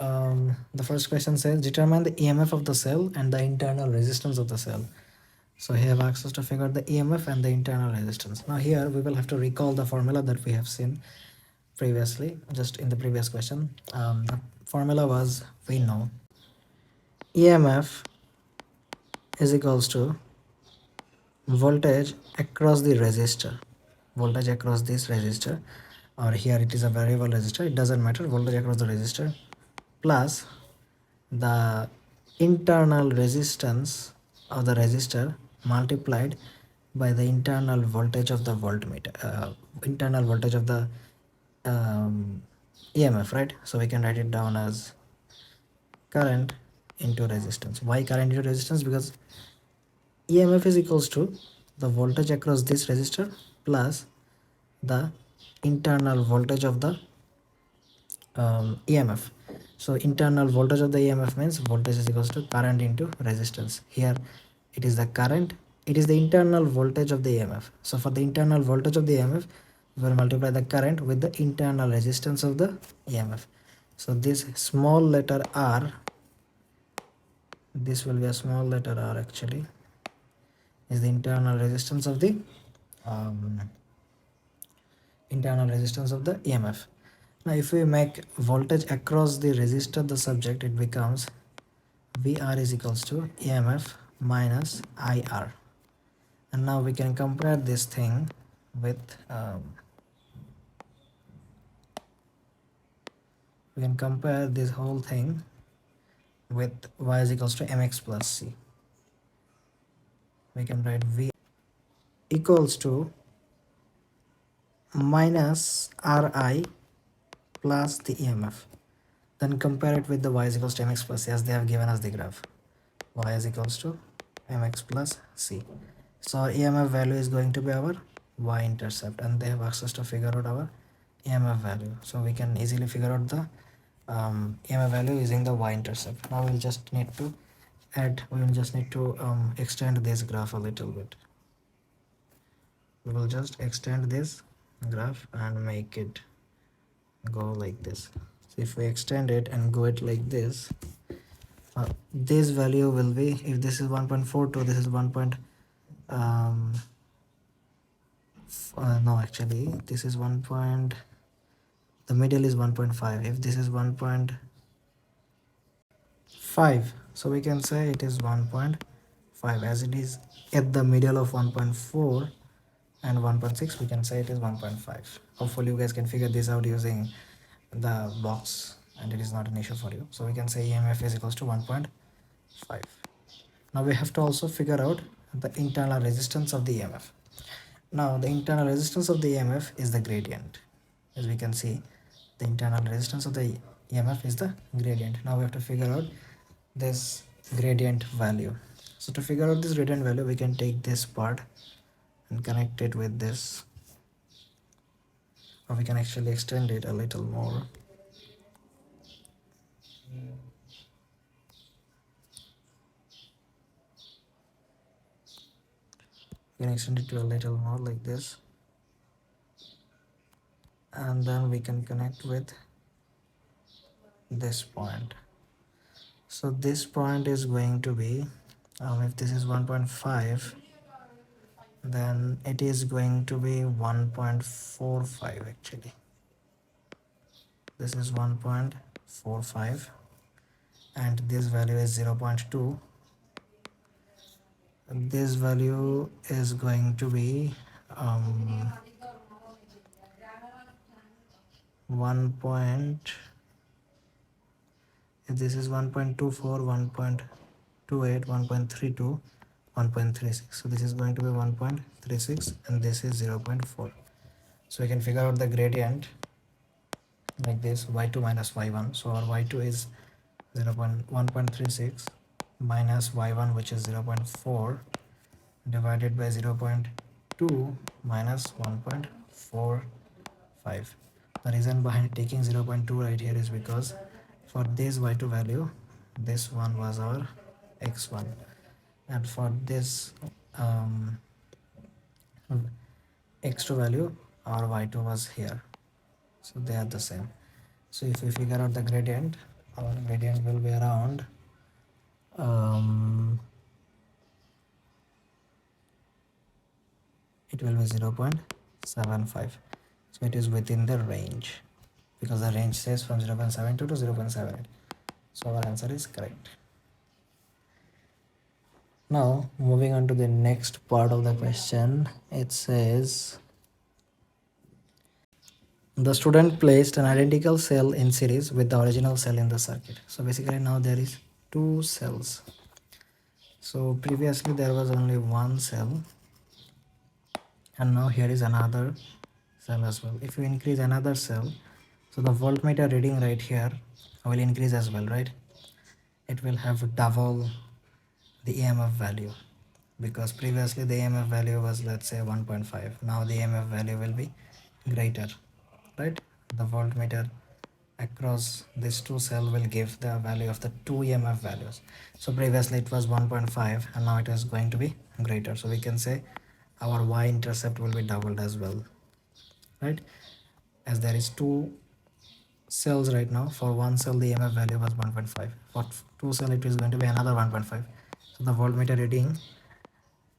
the first question says determine the EMF of the cell and the internal resistance of the cell. So he have asked us to figure out the EMF and the internal resistance. Now here we will have to recall the formula that we have seen previously, just in the previous question. The formula was, we know EMF is equals to voltage across the resistor, voltage across this resistor, or here it is a variable resistor, it doesn't matter, voltage across the resistor plus the internal resistance of the resistor multiplied by the internal voltage of the voltmeter, internal voltage of the EMF, right? So we can write it down as current into resistance. Why current into resistance? Because EMF is equals to the voltage across this resistor plus the internal voltage of the EMF. So internal voltage of the EMF means voltage is equals to current into resistance. Here it is the current, it is the internal voltage of the EMF. So for the internal voltage of the EMF, we will multiply the current with the internal resistance of the EMF. So this small letter r, this will be a small letter r actually, is the internal resistance of the um, internal resistance of the EMF. Now if we make voltage across the resistor the subject, it becomes VR is equals to EMF minus IR. And now we can compare this thing with we can compare this whole thing with y is equals to mx plus c. We can write V equals to minus Ri plus the EMF. Then compare it with the y is equals to mx plus c as they have given us the graph. Y is equals to mx plus c. So our EMF value is going to be our y-intercept, and they have asked us to figure out our EMF value. So we can easily figure out the EMF value using the y-intercept. Now we'll just need to extend this graph a little bit. We will just extend this graph and make it go like this. So if we extend it and go it like this, this value will be, if this is 1.42, this is 1. No, actually this is 1. The middle is 1.5. If this is 1.5, so we can say it is 1.5, as it is at the middle of 1.4 and 1.6, we can say it is 1.5. Hopefully you guys can figure this out using the box and it is not an issue for you. So we can say EMF is equals to 1.5. Now we have to also figure out the internal resistance of the EMF. Now the internal resistance of the EMF is the gradient. As we can see, the internal resistance of the EMF is the gradient. Now we have to figure out this gradient value. So to figure out this gradient value, we can take this part and connect it with this, or we can actually extend it a little more. We can extend it to a little more like this, and then we can connect with this point. So this point is going to be, if this is 1.5, then it is going to be 1.45 actually. This is 1.45 and this value is 0.2. This value is going to be 1. If this is 1.24, 1.28, 1.32, 1.36. So this is going to be 1.36 and this is 0.4. So we can figure out the gradient like this, y2 minus y1. So our y2 is 1.36 minus y1, which is 0.4, divided by 0.2 minus 1.45. The reason behind taking 0.2 right here is because for this y2 value, this one was our x1, and for this x2 value, our y2 was here, so they are the same. So if we figure out the gradient, our gradient will be around it will be 0.75. So it is within the range, because the range says from 0.72 to 0.78. So our answer is correct. Now moving on to the next part of the question, it says the student placed an identical cell in series with the original cell in the circuit. So basically now there is two cells. So previously there was only one cell, and now here is another cell as well. If you increase another cell, so the voltmeter reading right here will increase as well, right? It will have double the EMF value, because previously the EMF value was, let's say, 1.5. Now the EMF value will be greater, right? The voltmeter across these two cells will give the value of the two EMF values. So previously it was 1.5 and now it is going to be greater. So we can say our y-intercept will be doubled as well, right? As there is two cells right now, for one cell the EMF value was 1.5, for two cell it is going to be another 1.5. So the voltmeter reading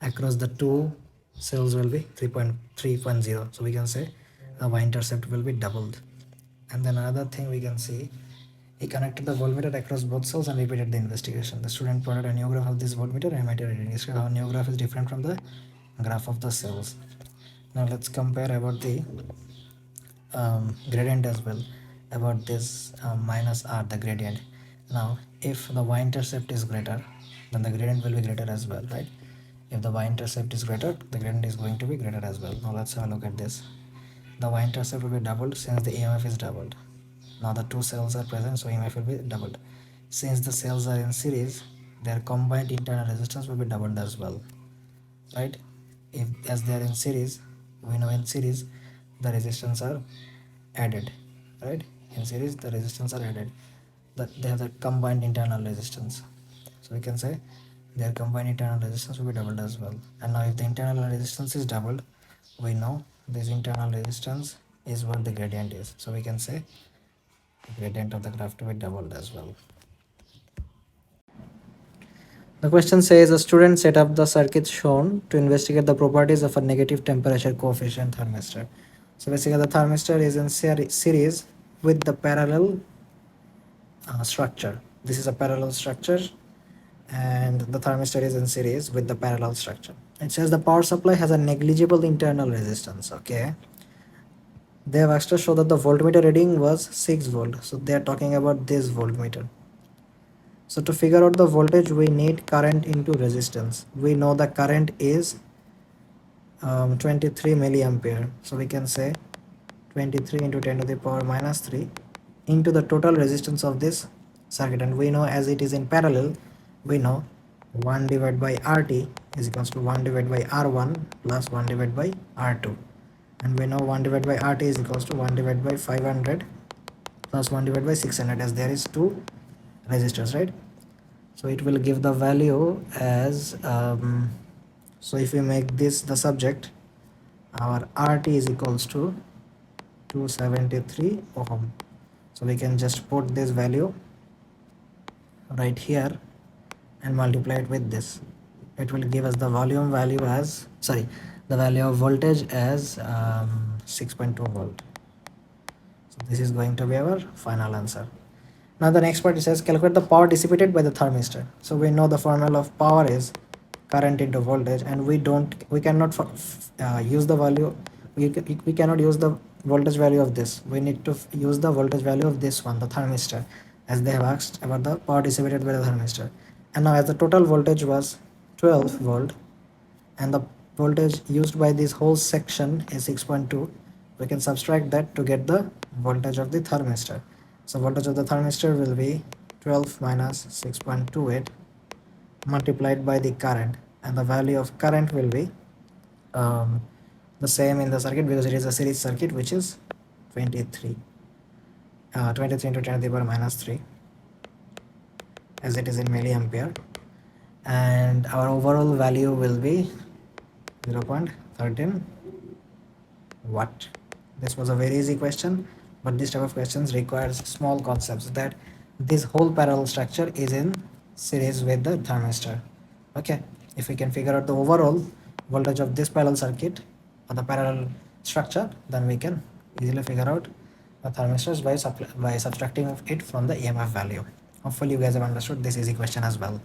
across the two cells will be 3.0. So we can say the y-intercept will be doubled. And then another thing we can see, he connected the voltmeter across both cells and repeated the investigation. The student plotted a new graph of this voltmeter and emitter reading. So our new graph is different from the graph of the cells. Now let's compare about the gradient as well, about this minus r, the gradient. Now if the y-intercept is greater, then the gradient will be greater as well, right? If the y-intercept is greater, the gradient is going to be greater as well. Now let's have a look at this. The y-intercept will be doubled since the EMF is doubled. Now the two cells are present, so EMF will be doubled. Since the cells are in series, their combined internal resistance will be doubled as well, right? If as they are in series, we know in series the resistance are added, right? In series the resistance are added, that they have the combined internal resistance. So we can say their combined internal resistance will be doubled as well. And now if the internal resistance is doubled, we know this internal resistance is what the gradient is. So we can say the gradient of the graph to be doubled as well. The question says a student set up the circuit shown to investigate the properties of a negative temperature coefficient thermistor. So basically the thermistor is in series with the parallel structure. This is a parallel structure and the thermistor is in series with the parallel structure. It says the power supply has a negligible internal resistance. Okay, they have asked to show that the voltmeter reading was 6 volt. So they are talking about this voltmeter. So to figure out the voltage, we need current into resistance. We know the current is 23 milliampere. So we can say 23 into 10 to the power minus 3 into the total resistance of this circuit. And we know as it is in parallel, we know 1 divided by RT is equals to 1 divided by R1 plus 1 divided by R2. And we know 1 divided by RT is equals to 1 divided by 500 plus 1 divided by 600, as there is two resistors, right? So it will give the value as so if we make this the subject, our RT is equals to 273 ohm. So we can just put this value right here and multiply it with this. It will give us the volume value as, sorry, the value of voltage as 6.2 volt. So this is going to be our final answer. Now the next part, it says calculate the power dissipated by the thermistor. So we know the formula of power is current into voltage, and we cannot use the value, we cannot use the voltage value of this. We need to use the voltage value of this one, the thermistor, as they have asked about the power dissipated by the thermistor. And now as the total voltage was 12 volt and the voltage used by this whole section is 6.2, we can subtract that to get the voltage of the thermistor. So voltage of the thermistor will be 12 minus 6.28 multiplied by the current, and the value of current will be the same in the circuit because it is a series circuit, which is 23 23 into 10 to the power minus 3, as it is in milliampere, and our overall value will be 0.13 watt. This was a very easy question, but this type of questions requires small concepts, that this whole parallel structure is in series with the thermistor. Okay, if we can figure out the overall voltage of this parallel circuit or the parallel structure, then we can easily figure out the thermistors by subtracting it from the EMF value. Hopefully you guys have understood this easy question as well.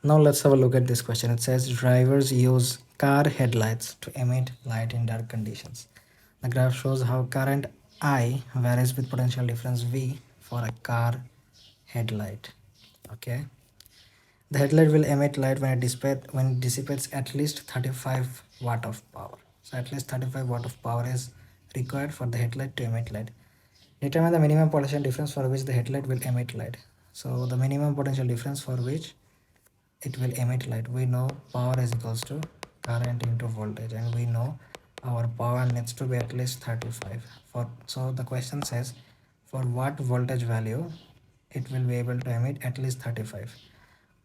Now let's have a look at this question. It says drivers use car headlights to emit light in dark conditions. The graph shows how current I varies with potential difference V for a car headlight. Okay. The headlight will emit light when it dissipates at least 35 watt of power. So at least 35 watt of power is required for the headlight to emit light. Determine the minimum potential difference for which the headlight will emit light. So the minimum potential difference for which it will emit light, we know power is equals to current into voltage, and we know our power needs to be at least 35 for. So the question says for what voltage value it will be able to emit at least 35.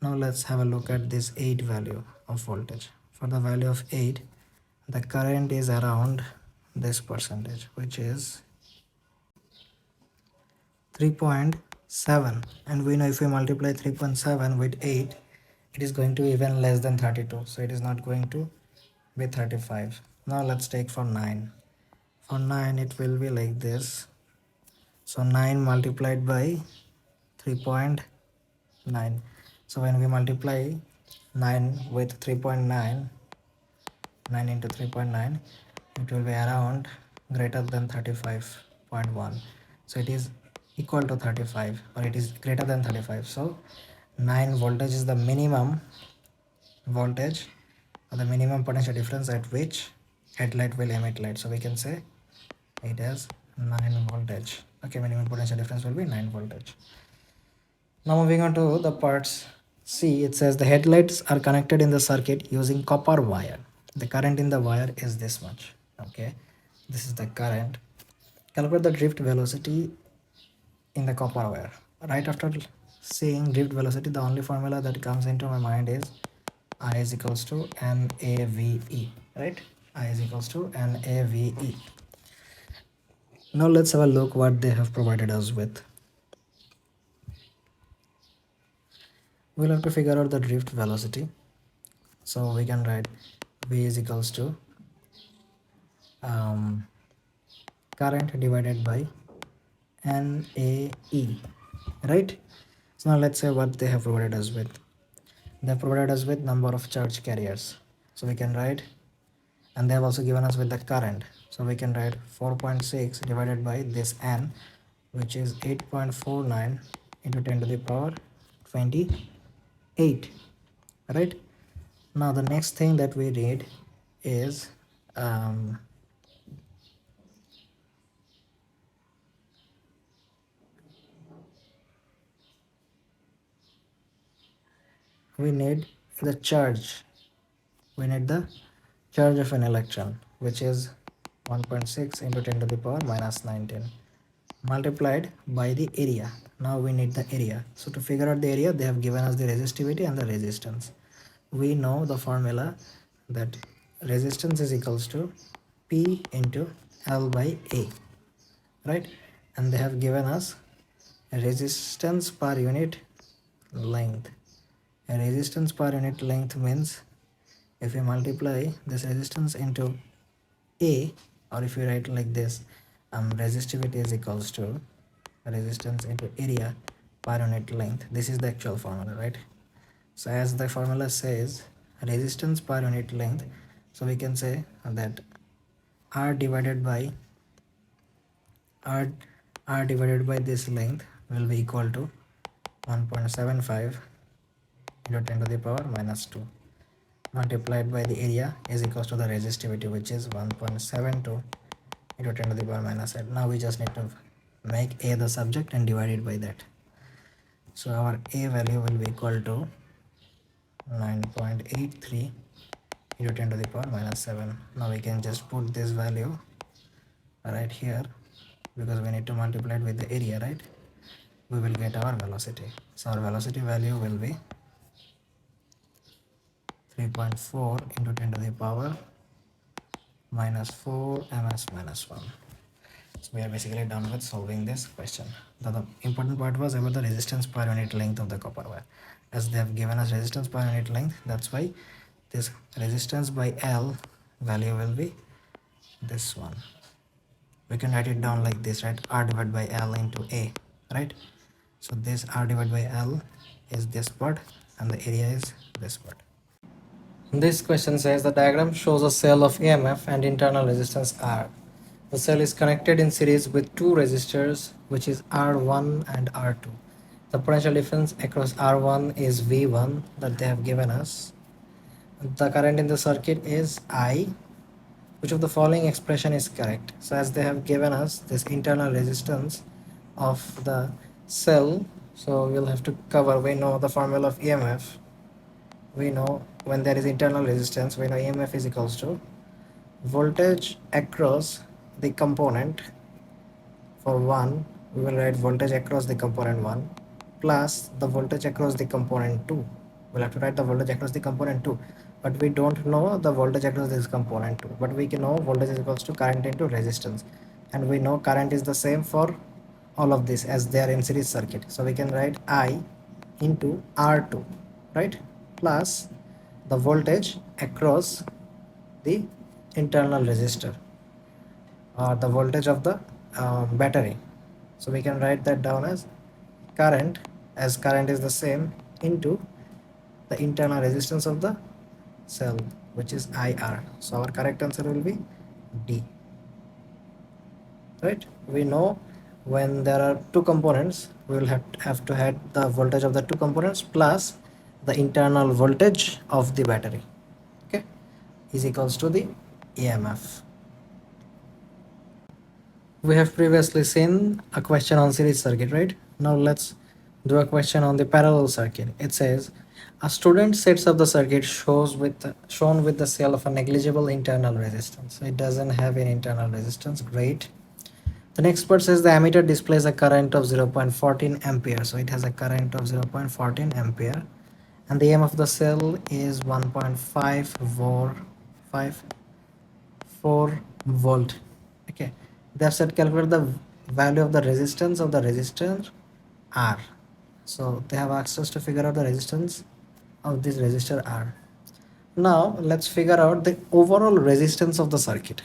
Now let's have a look at this 8 value of voltage. For the value of 8, the current is around this percentage, which is 3.7, and we know if we multiply 3.7 with 8, it is going to be even less than 32, so it is not going to be 35. Now let's take for 9. For 9 it will be like this. So 9 multiplied by 3.9. So when we multiply 9 with 3.9, 9 into 3.9, it will be around greater than 35.1. So it is equal to 35, or it is greater than 35. So 9 voltage is the minimum voltage or the minimum potential difference at which headlight will emit light. So we can say it has 9 voltage. Okay, minimum potential difference will be 9 voltage. Now moving on to the parts C, it says the headlights are connected in the circuit using copper wire. The current in the wire is this much. Okay, this is the current. Calculate the drift velocity in the copper wire. Right after seeing drift velocity, the only formula that comes into my mind is I is equals to NAVE, right? I is equals to NAVE. Now let's have a look what they have provided us with. We'll have to figure out the drift velocity. So we can write V is equals to current divided by NAE, right? So now let's say what they have provided us with. They have provided us with number of charge carriers. So we can write, and they have also given us with the current. So we can write 4.6 divided by this N, which is 8.49 into 10 to the power 28, right? Now the next thing that we read is we need the charge. We need the charge of an electron, which is 1.6 into 10 to the power minus 19 multiplied by the area. Now we need the area. So to figure out the area, they have given us the resistivity and the resistance. We know the formula that resistance is equals to P into L by A, right? And they have given us resistance per unit length. A resistance per unit length means if we multiply this resistance into A, or if we write like this, resistivity is equals to resistance into area per unit length. This is the actual formula, right? So as the formula says, resistance per unit length, so we can say that R divided by this length will be equal to 1.75 into 10 to the power minus 2 multiplied by the area is equals to the resistivity, which is 1.72 into 10 to the power minus 8. Now we just need to make A the subject and divide it by that. So our A value will be equal to 9.83 into 10 to the power minus 7. Now we can just put this value right here because we need to multiply it with the area, right? We will get our velocity. So our velocity value will be 3.4 into 10 to the power minus 4 ms minus 1. So we are basically done with solving this question. The important part was about the resistance per unit length of the copper wire. As they have given us resistance per unit length, that's why this resistance by L value will be this one. We can write it down like this, right? R divided by L into A, right? So this R divided by L is this part and the area is this part. This question says the diagram shows a cell of EMF and internal resistance R. The cell is connected in series with two resistors, which is R1 and R2. The potential difference across R1 is V1 that they have given us. The current in the circuit is I. Which of the following expression is correct? So as they have given us this internal resistance of the cell, so we'll have to cover, we know the formula of EMF. We know when there is internal resistance, we know EMF is equals to voltage across the component. For 1, we will write voltage across the component 1 plus the voltage across the component 2. We'll have to write the voltage across the component 2, but we don't know the voltage across this component 2, but we can know voltage is equals to current into resistance, and we know current is the same for all of this as they are in series circuit. So we can write I into R2, right, plus the voltage across the internal resistor or the voltage of the battery. So we can write that down as current, as current is the same, into the internal resistance of the cell, which is IR. So our correct answer will be D, right? We know when there are two components, we will have to add the voltage of the two components plus the internal voltage of the battery, okay, is equals to the EMF. We have previously seen a question on series circuit, right? Now let's do a question on the parallel circuit. It says a student sets up the circuit shown with the cell of a negligible internal resistance. It doesn't have any internal resistance. Great. The next part says the ammeter displays a current of 0.14 ampere. So it has a current of 0.14 ampere, and the EM of the cell is 1.54 volt. Okay, they have said calculate the value of the resistance of the resistor R. So they have asked us to figure out the resistance of this resistor R. Now let's figure out the overall resistance of the circuit,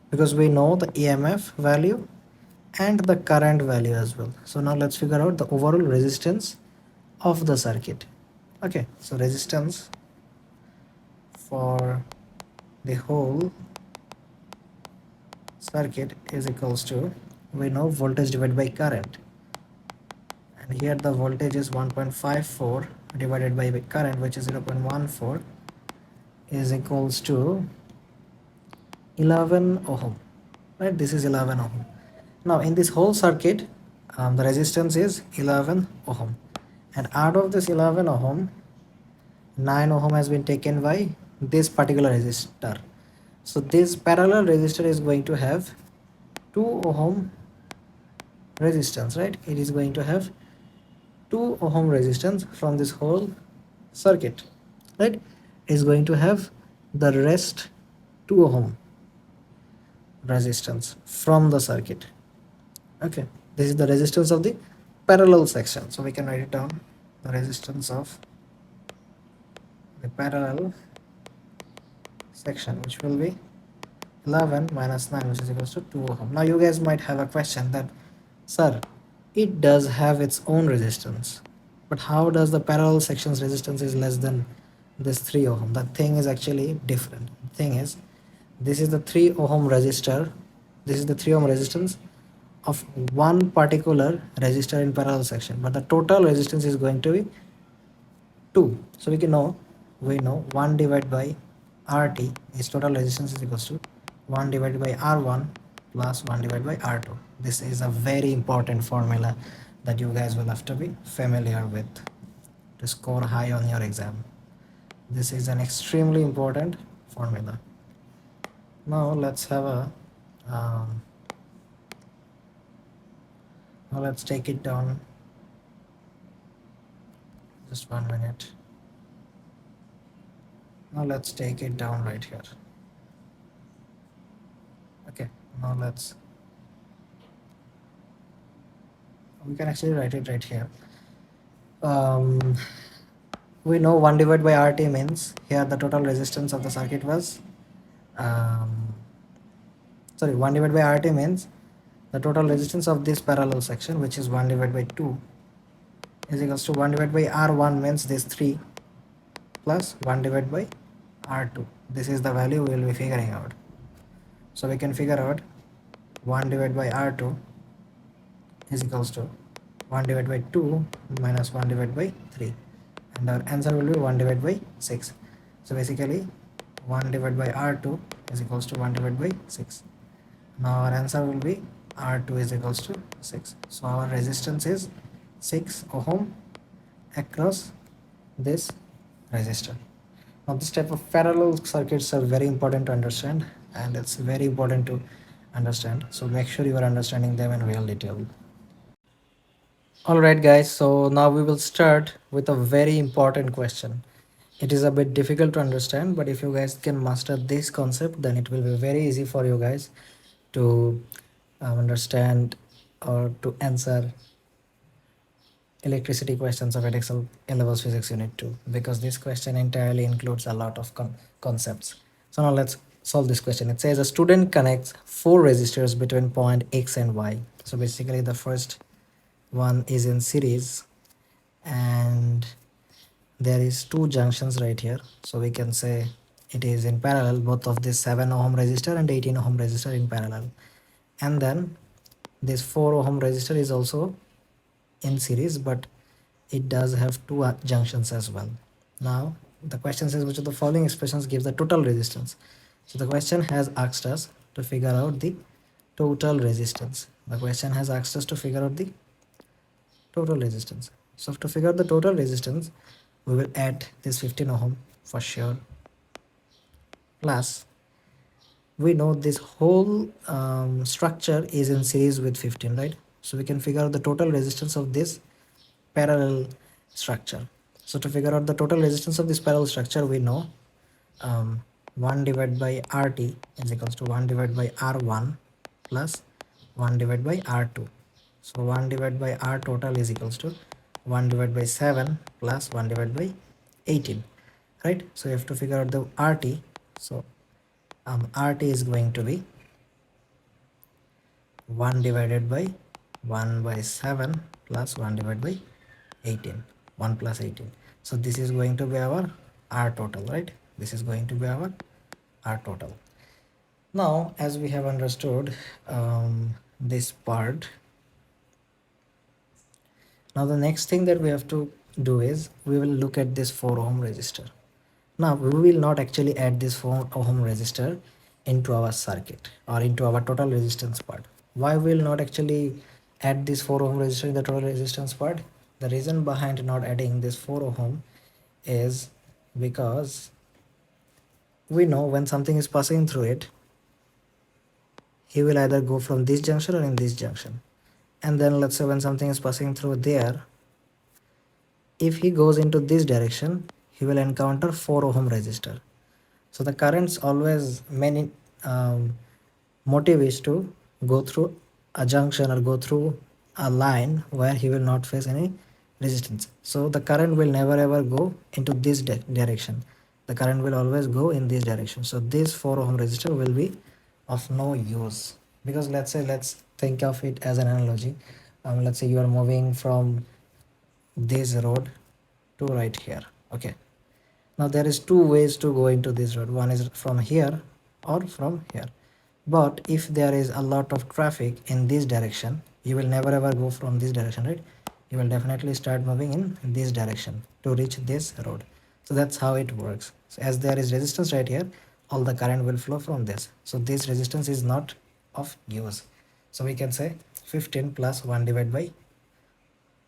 because we know the EMF value and the current value as well. So now let's figure out the overall resistance of the circuit. Okay, so resistance for the whole circuit is equals to, we know voltage divided by current, and here the voltage is 1.54 divided by the current, which is 0.14, is equals to 11 ohm, right? This is 11 ohm. Now in this whole circuit, the resistance is 11 ohm, and out of this 11 ohm, 9 ohm has been taken by this particular resistor. So this parallel resistor is going to have 2 ohm resistance, right? It is going to have 2 ohm resistance from this whole circuit, right? It is going to have the rest 2 ohm resistance from the circuit. Okay, this is the resistance of the parallel section. So we can write it down, the resistance of the parallel section, which will be 11 minus 9, which is equals to 2 ohm. Now you guys might have a question that, sir, it does have its own resistance, but how does the parallel section's resistance is less than this 3 ohm? The thing is actually different. The thing is, this is the 3 ohm resistor, this is the 3 ohm resistance of one particular resistor in parallel section, but the total resistance is going to be 2. So we know 1 divided by RT is total resistance is equals to 1 divided by R1 plus 1 divided by R2. This is a very important formula that you guys will have to be familiar with to score high on your exam. This is an extremely important formula. Now let's have a Now let's take it down. Just 1 minute. Now let's take it down right here. Okay, now we can actually write it right here. Um, we know 1 divided by RT means here the total resistance of the circuit was, um, sorry, 1 divided by RT means the total resistance of this parallel section, which is 1 divided by 2, is equals to 1 divided by R1 means this 3 plus 1 divided by R2. This is the value we will be figuring out. So we can figure out 1 divided by R2 is equals to 1 divided by 2 minus 1 divided by 3, and our answer will be 1 divided by 6. So basically 1 divided by R2 is equals to 1 divided by 6. Now our answer will be R2 is equals to 6. So our resistance is 6 ohm across this resistor. Now this type of parallel circuits are very important to understand, and it's very important to understand. So make sure you are understanding them in real detail. Alright guys, so now we will start with a very important question. It is a bit difficult to understand, but if you guys can master this concept, then it will be very easy for you guys to understand or to answer electricity questions of Edexcel A-Levels Physics Unit 2, because this question entirely includes a lot of concepts. So now let's solve this question. It says a student connects 4 resistors between point X and Y. So basically the first one is in series, and there is 2 junctions right here. So we can say it is in parallel, both of this 7 ohm resistor and 18 ohm resistor in parallel. And then this 4 ohm resistor is also in series, but it does have 2 junctions as well. Now the question says which of the following expressions gives the total resistance. So the question has asked us to figure out the total resistance. The question has asked us to figure out the total resistance. So to figure out the total resistance, we will add this 15 ohm for sure, plus we know this whole structure is in series with 15, right? So we can figure out the total resistance of this parallel structure. So to figure out the total resistance of this parallel structure, we know 1 divided by RT is equals to 1 divided by R1 plus 1 divided by R2. So 1 divided by R total is equals to 1 divided by 7 plus 1 divided by 18, right? So you have to figure out the RT. So RT is going to be 1 divided by 1 by 7 plus 1 divided by 18, 1 plus 18. So this is going to be our R total, right? This is going to be our R total. Now as we have understood this part, now the next thing that we have to do is we will look at this 4 ohm resistor. Now we will not actually add this 4 ohm resistor into our circuit or into our total resistance part. Why we will not actually add this 4 ohm resistor in the total resistance part? The reason behind not adding this 4 ohm is because we know when something is passing through it, he will either go from this junction or in this junction. And then let's say when something is passing through there, if he goes into this direction, he will encounter 4 ohm resistor. So the currents always main motive is to go through a junction or go through a line where he will not face any resistance. So the current will never ever go into this direction. The current will always go in this direction. So this 4 ohm resistor will be of no use, because let's think of it as an analogy. Let's say you are moving from this road to right here. Okay, now there is 2 ways to go into this road. One is from here or from here. But if there is a lot of traffic in this direction, you will never ever go from this direction, right? You will definitely start moving in this direction to reach this road. So that's how it works. So as there is resistance right here, all the current will flow from this. So this resistance is not of use. So we can say 15 plus 1 divided by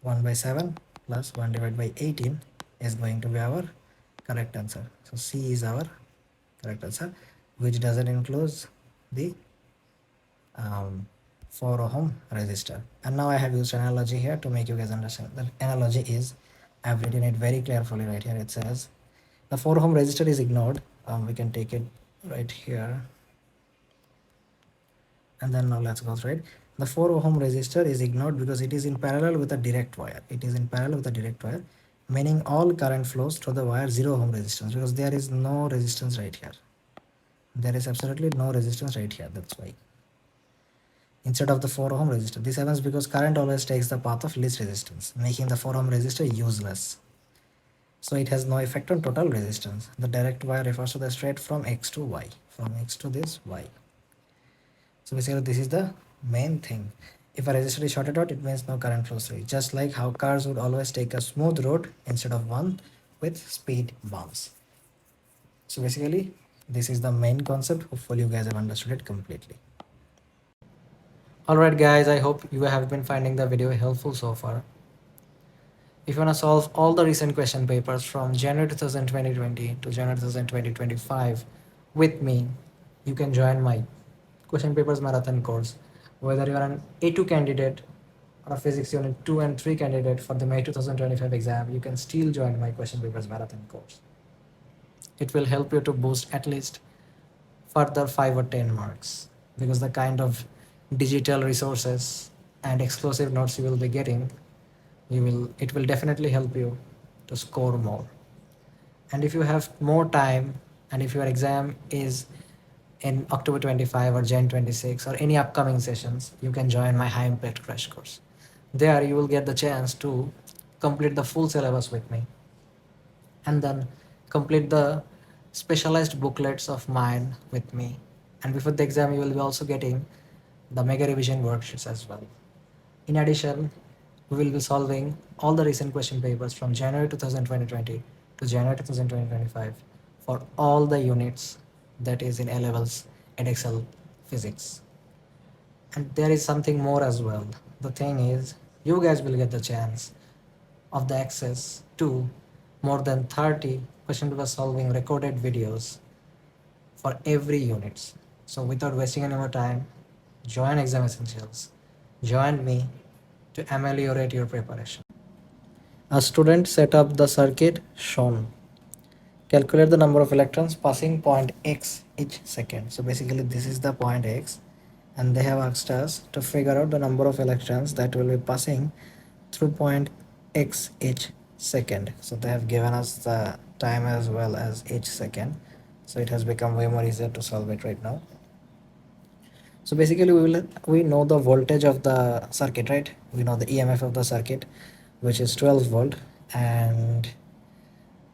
1 by 7 plus 1 divided by 18 is going to be our correct answer. So C is our correct answer, which doesn't include the 4 ohm resistor. And now I have used analogy here to make you guys understand. The analogy is, I've written it very carefully right here. It says the 4 ohm resistor is ignored. We can take it right here. And then now let's go through it. The 4 ohm resistor is ignored because it is in parallel with a direct wire. It is in parallel with a direct wire, meaning all current flows through the wire 0 ohm resistance, because there is no resistance right here. There is absolutely no resistance right here. That's why. Instead of the 4 ohm resistor, this happens because current always takes the path of least resistance, making the 4 ohm resistor useless. So it has no effect on total resistance. The direct wire refers to the straight from X to Y, from X to this Y. So basically this is the main thing. If a resistor is shorted out, it means no current flows through it. Just like how cars would always take a smooth road instead of one with speed bumps. So basically this is the main concept. Hopefully you guys have understood it completely. Alright guys, I hope you have been finding the video helpful so far. If you want to solve all the recent question papers from January 2020 to January 2025 with me, you can join my question papers marathon course. Whether you are an A2 candidate or a physics unit 2 and 3 candidate for the May 2025 exam, you can still join my question papers marathon course. It will help you to boost at least further 5 or 10 marks, because the kind of digital resources and exclusive notes you will be getting, it will definitely help you to score more. And if you have more time, and if your exam is in October 25 or Jan 26 or any upcoming sessions, you can join my high impact crash course. There you will get the chance to complete the full syllabus with me, and then complete the specialized booklets of mine with me. And before the exam, you will be also getting the mega revision worksheets as well. In addition, we will be solving all the recent question papers from January 2020 to January 2025 for all the units that is in A-Levels Edexcel physics. And there is something more as well. The thing is, you guys will get the chance of the access to more than 30 question paper solving recorded videos for every unit. So without wasting any more time, join Exam Essentials. Join me to ameliorate your preparation. A student set up the circuit shown. Calculate the number of electrons passing point X each second. So basically this is the point X, and they have asked us to figure out the number of electrons that will be passing through point X each second. So they have given us the time as well as each second. So it has become way more easier to solve it right now. So basically we know the voltage of the circuit, right? We know the EMF of the circuit, which is 12 volt, and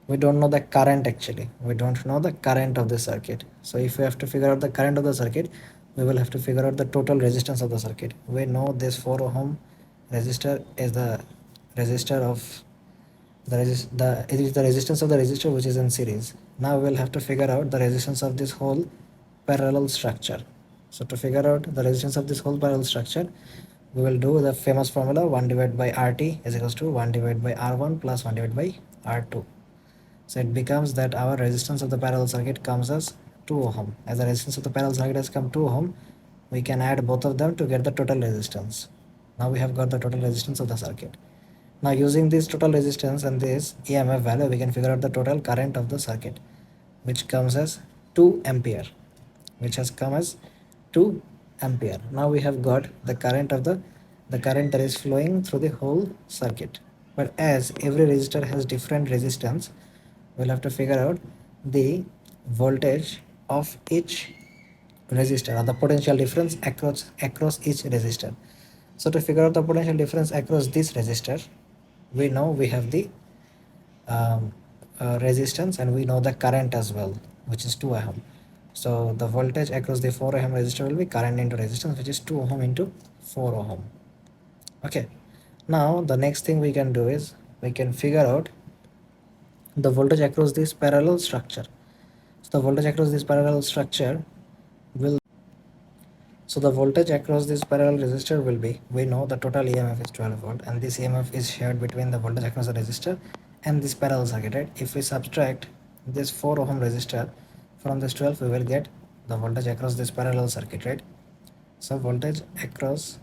we don't know the current. Actually, we don't know the current of the circuit. So if we have to figure out the current of the circuit, we will have to figure out the total resistance of the circuit. We know this 4 ohm resistor is the resistor of it is the resistance of the resistor which is in series. Now we will have to figure out the resistance of this whole parallel structure. So to figure out the resistance of this whole parallel structure, we will do the famous formula 1 divided by RT is equals to 1 divided by R1 plus 1 divided by R2. So it becomes that our resistance of the parallel circuit comes as 2 ohm. As the resistance of the parallel circuit has come 2 ohm, we can add both of them to get the total resistance. Now we have got the total resistance of the circuit. Now using this total resistance and this EMF value, we can figure out the total current of the circuit, which comes as 2 ampere, which has come as 2 ampere. Now we have got the current of the current that is flowing through the whole circuit. But as every resistor has different resistance, we'll have to figure out the voltage of each resistor, or the potential difference across each resistor. So to figure out the potential difference across this resistor, we know we have the resistance, and we know the current as well, which is 2 ohm. So the voltage across the 4 ohm resistor will be current into resistance, which is 2 ohm into 4 ohm. Okay, now the next thing we can do is we can figure out the voltage across this parallel structure. So the voltage across this parallel structure will So the voltage across this parallel resistor will be, we know the total EMF is 12 volt, and this EMF is shared between the voltage across the resistor and this parallel circuit, right? If we subtract this 4 ohm resistor from this 12, we will get the voltage across this parallel circuit, right? So voltage across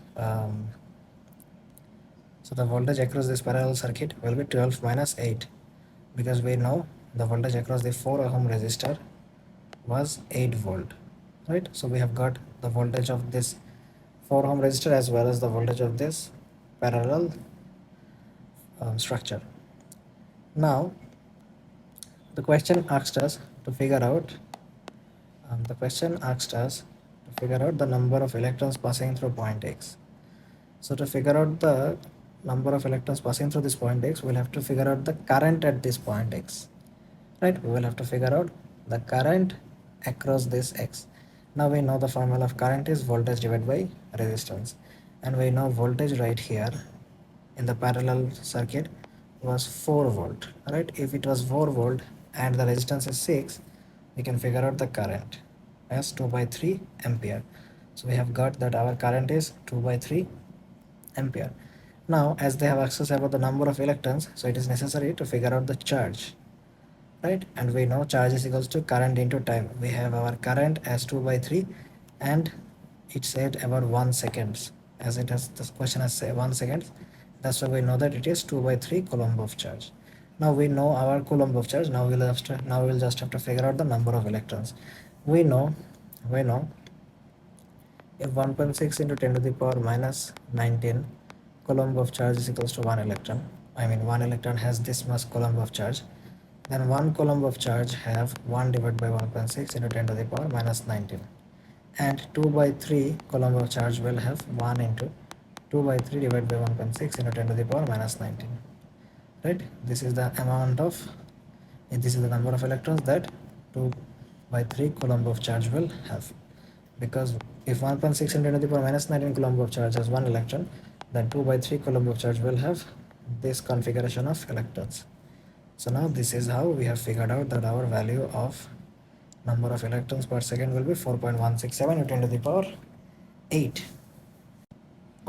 so the voltage across this parallel circuit will be 12 minus 8, because we know the voltage across the 4 ohm resistor was 8 volt, right? So we have got the voltage of this 4 ohm resistor as well as the voltage of this parallel structure. Now the question asked us to figure out the number of electrons passing through point X. So to figure out the number of electrons passing through this point X, we'll have to figure out the current at this point X, right? We will have to figure out the current across this X. Now we know the formula of current is voltage divided by resistance, and we know voltage right here in the parallel circuit was 4 volt, right? If it was 4 volt and the resistance is 6, we can figure out the current as 2 by 3 ampere. So we have got that our current is 2 by 3 ampere. Now as they have asked us about the number of electrons, so it is necessary to figure out the charge, right? And we know charge is equals to current into time. We have our current as 2 by 3, and it said about 1 seconds, as it has, this question has say 1 second. That's why we know that it is 2 by 3 coulomb of charge. Now we know our coulomb of charge. Now we'll just have to figure out the number of electrons. We know if 1.6 into 10 to the power minus 19 coulomb of charge is equals to 1 electron, I mean 1 electron has this much coulomb of charge, then 1 coulomb of charge have 1 divided by 1.6 into 10 to the power minus 19, and 2 by 3 coulomb of charge will have 1 into 2 by 3 divided by 1.6 into 10 to the power minus 19, right? This is the amount of, this is the number of electrons that 2 by 3 coulomb of charge will have. Because if 1.6 into 10 to the power minus 19 coulomb of charge has 1 electron, then 2 by 3 coulomb of charge will have this configuration of electrons. So now this is how we have figured out that our value of number of electrons per second will be 4.167 into 10 to the power 8.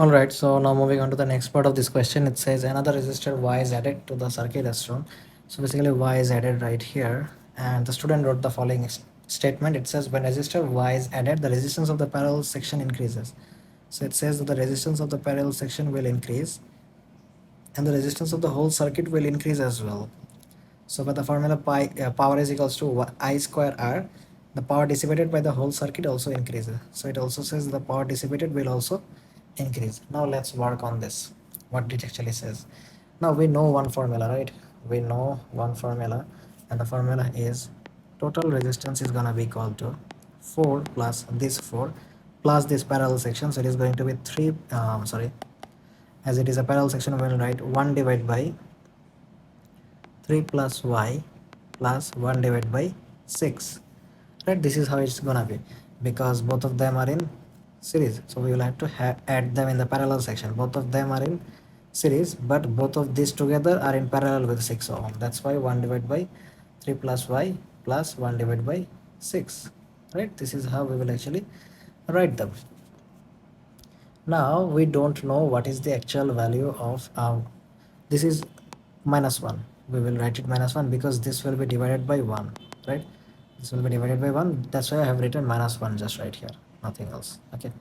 Alright, so now moving on to the next part of this question, it says another resistor Y is added to the circuit as shown. So basically Y is added right here, and the student wrote the following statement. It says when resistor Y is added, the resistance of the parallel section increases. So it says that the resistance of the parallel section will increase and the resistance of the whole circuit will increase as well. So by the formula power is equals to I square R, the power dissipated by the whole circuit also increases. So it also says the power dissipated will also increase. Now let's work on this, what it actually says. Now we know one formula, right? We know one formula, and the formula is total resistance is gonna be equal to 4 plus this 4 plus this parallel section. So it is going to be 3, as it is a parallel section, we will write 1 divided by 3 plus y plus 1 divided by 6, right? This is how it's gonna be, because both of them are in series, so we will have to add them in the parallel section. Both of them are in series, but both of these together are in parallel with 6 ohm. That's why 1 divided by 3 plus y plus 1 divided by 6, right? This is how we will actually write them. Now we don't know what is the actual value of this is minus 1. We will write it minus 1 because this will be divided by 1, right? This will be divided by 1. That's why I have written minus 1 just right here, nothing else. Okay,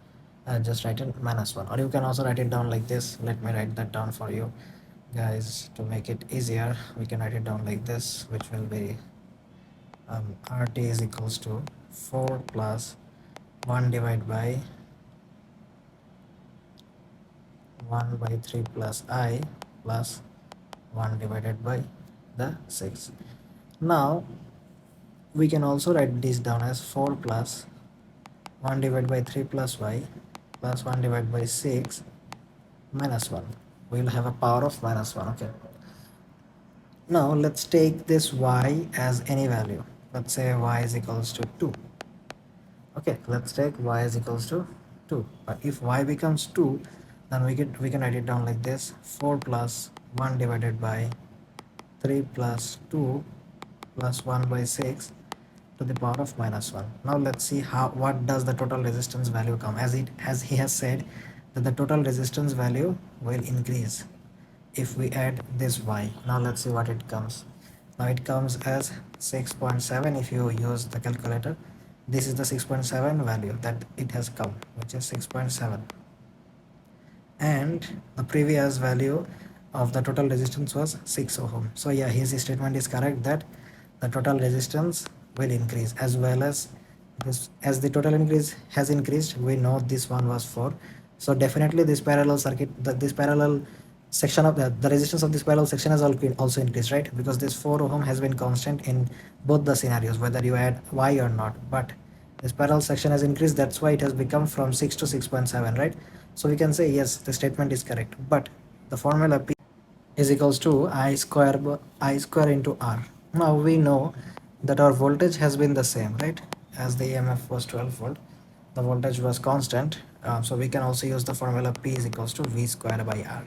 just write it minus 1, or you can also write it down like this. Let me write that down for you guys to make it easier. We can write it down like this, which will be RT is equals to 4 plus 1 divided by 1 by 3 plus I plus 1 divided by the 6. Now we can also write this down as 4 plus 1 divided by 3 plus y plus 1 divided by 6 minus 1. We will have a power of minus 1. Okay, now let's take this y as any value. Let's say y is equals to 2. Okay, let's take y is equals to 2. But if y becomes 2, then we can write it down like this: 4 plus 1 divided by 3 plus 2 plus 1 by 6 to the power of minus 1. Now let's see what does the total resistance value come, as he has said that the total resistance value will increase if we add this y. Now let's see what it comes. Now it comes as 6.7 if you use the calculator, This is the 6.7 value that it has come, which is 6.7. And the previous value of the total resistance was 6 ohm. So yeah, his statement is correct that the total resistance will increase, as well as this, as the total increase has increased, we know this one was 4. So definitely this parallel circuit, this parallel section of the resistance of this parallel section has also increased, right? Because this 4 ohm has been constant in both the scenarios, whether you add y or not. But this parallel section has increased, that's why it has become from 6 to 6.7, right? So we can say yes, the statement is correct. But the formula P is equals to I square into R. Now we know that our voltage has been the same, right? As the EMF was 12 volt, the voltage was constant. So we can also use the formula P is equals to V square by R.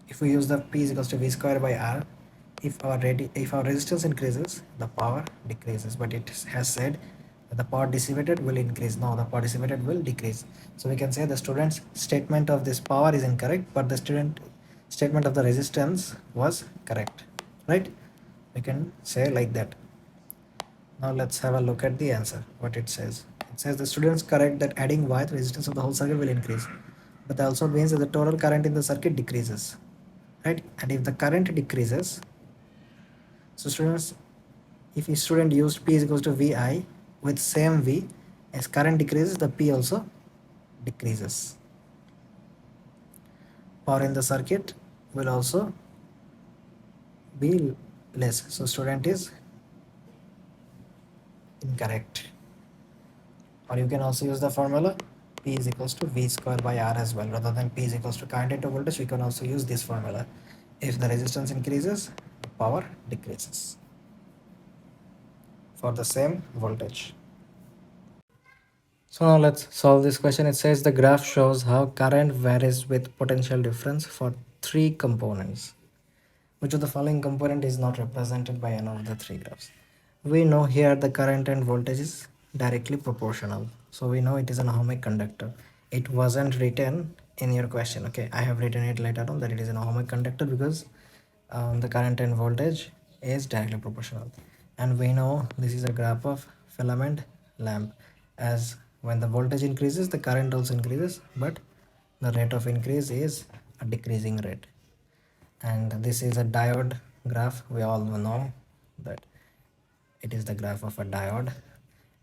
If we use the P is equals to V square by R, if our resistance increases, the power decreases. But it has said that the power dissipated will increase. No, the power dissipated will decrease. So we can say the student's statement of this power is incorrect, but the student statement of the resistance was correct, right? We can say like that. Now let's have a look at the answer. What it says. It says the students correct that adding Y, the resistance of the whole circuit will increase. But that also means that the total current in the circuit decreases, right? And if the current decreases, so students, if a student used P is equals to VI with same V, as current decreases, the P also decreases. Power in the circuit will also be less. So student is incorrect. Or you can also use the formula P is equals to V square by R as well. Rather than P is equals to current into voltage, we can also use this formula. If the resistance increases, the power decreases for the same voltage. So now let's solve this question. It says the graph shows how current varies with potential difference for three components. Which of the following component is not represented by any of the three graphs? We know here the current and voltage is directly proportional. So we know it is an ohmic conductor. It wasn't written in your question. Okay, I have written it later on that it is an ohmic conductor because the current and voltage is directly proportional. And we know this is a graph of filament lamp, as when the voltage increases, the current also increases, but the rate of increase is a decreasing rate. And this is a diode graph. We all know that it is the graph of a diode.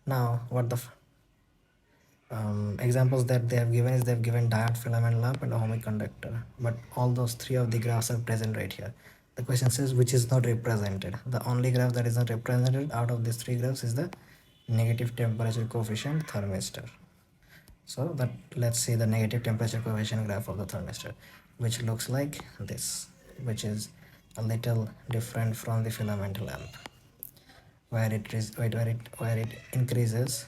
Now what the examples that they have given is they have given diode, filament lamp and ohmic conductor, but all those three of the graphs are present right here. The question says which is not represented. The only graph that is not represented out of these three graphs is the negative temperature coefficient thermistor. So that, let's see the negative temperature coefficient graph of the thermistor, which looks like this, which is a little different from the filament lamp, where it increases,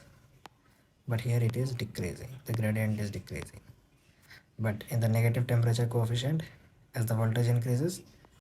but here it is decreasing. The gradient is decreasing. But in the negative temperature coefficient, as the voltage increases,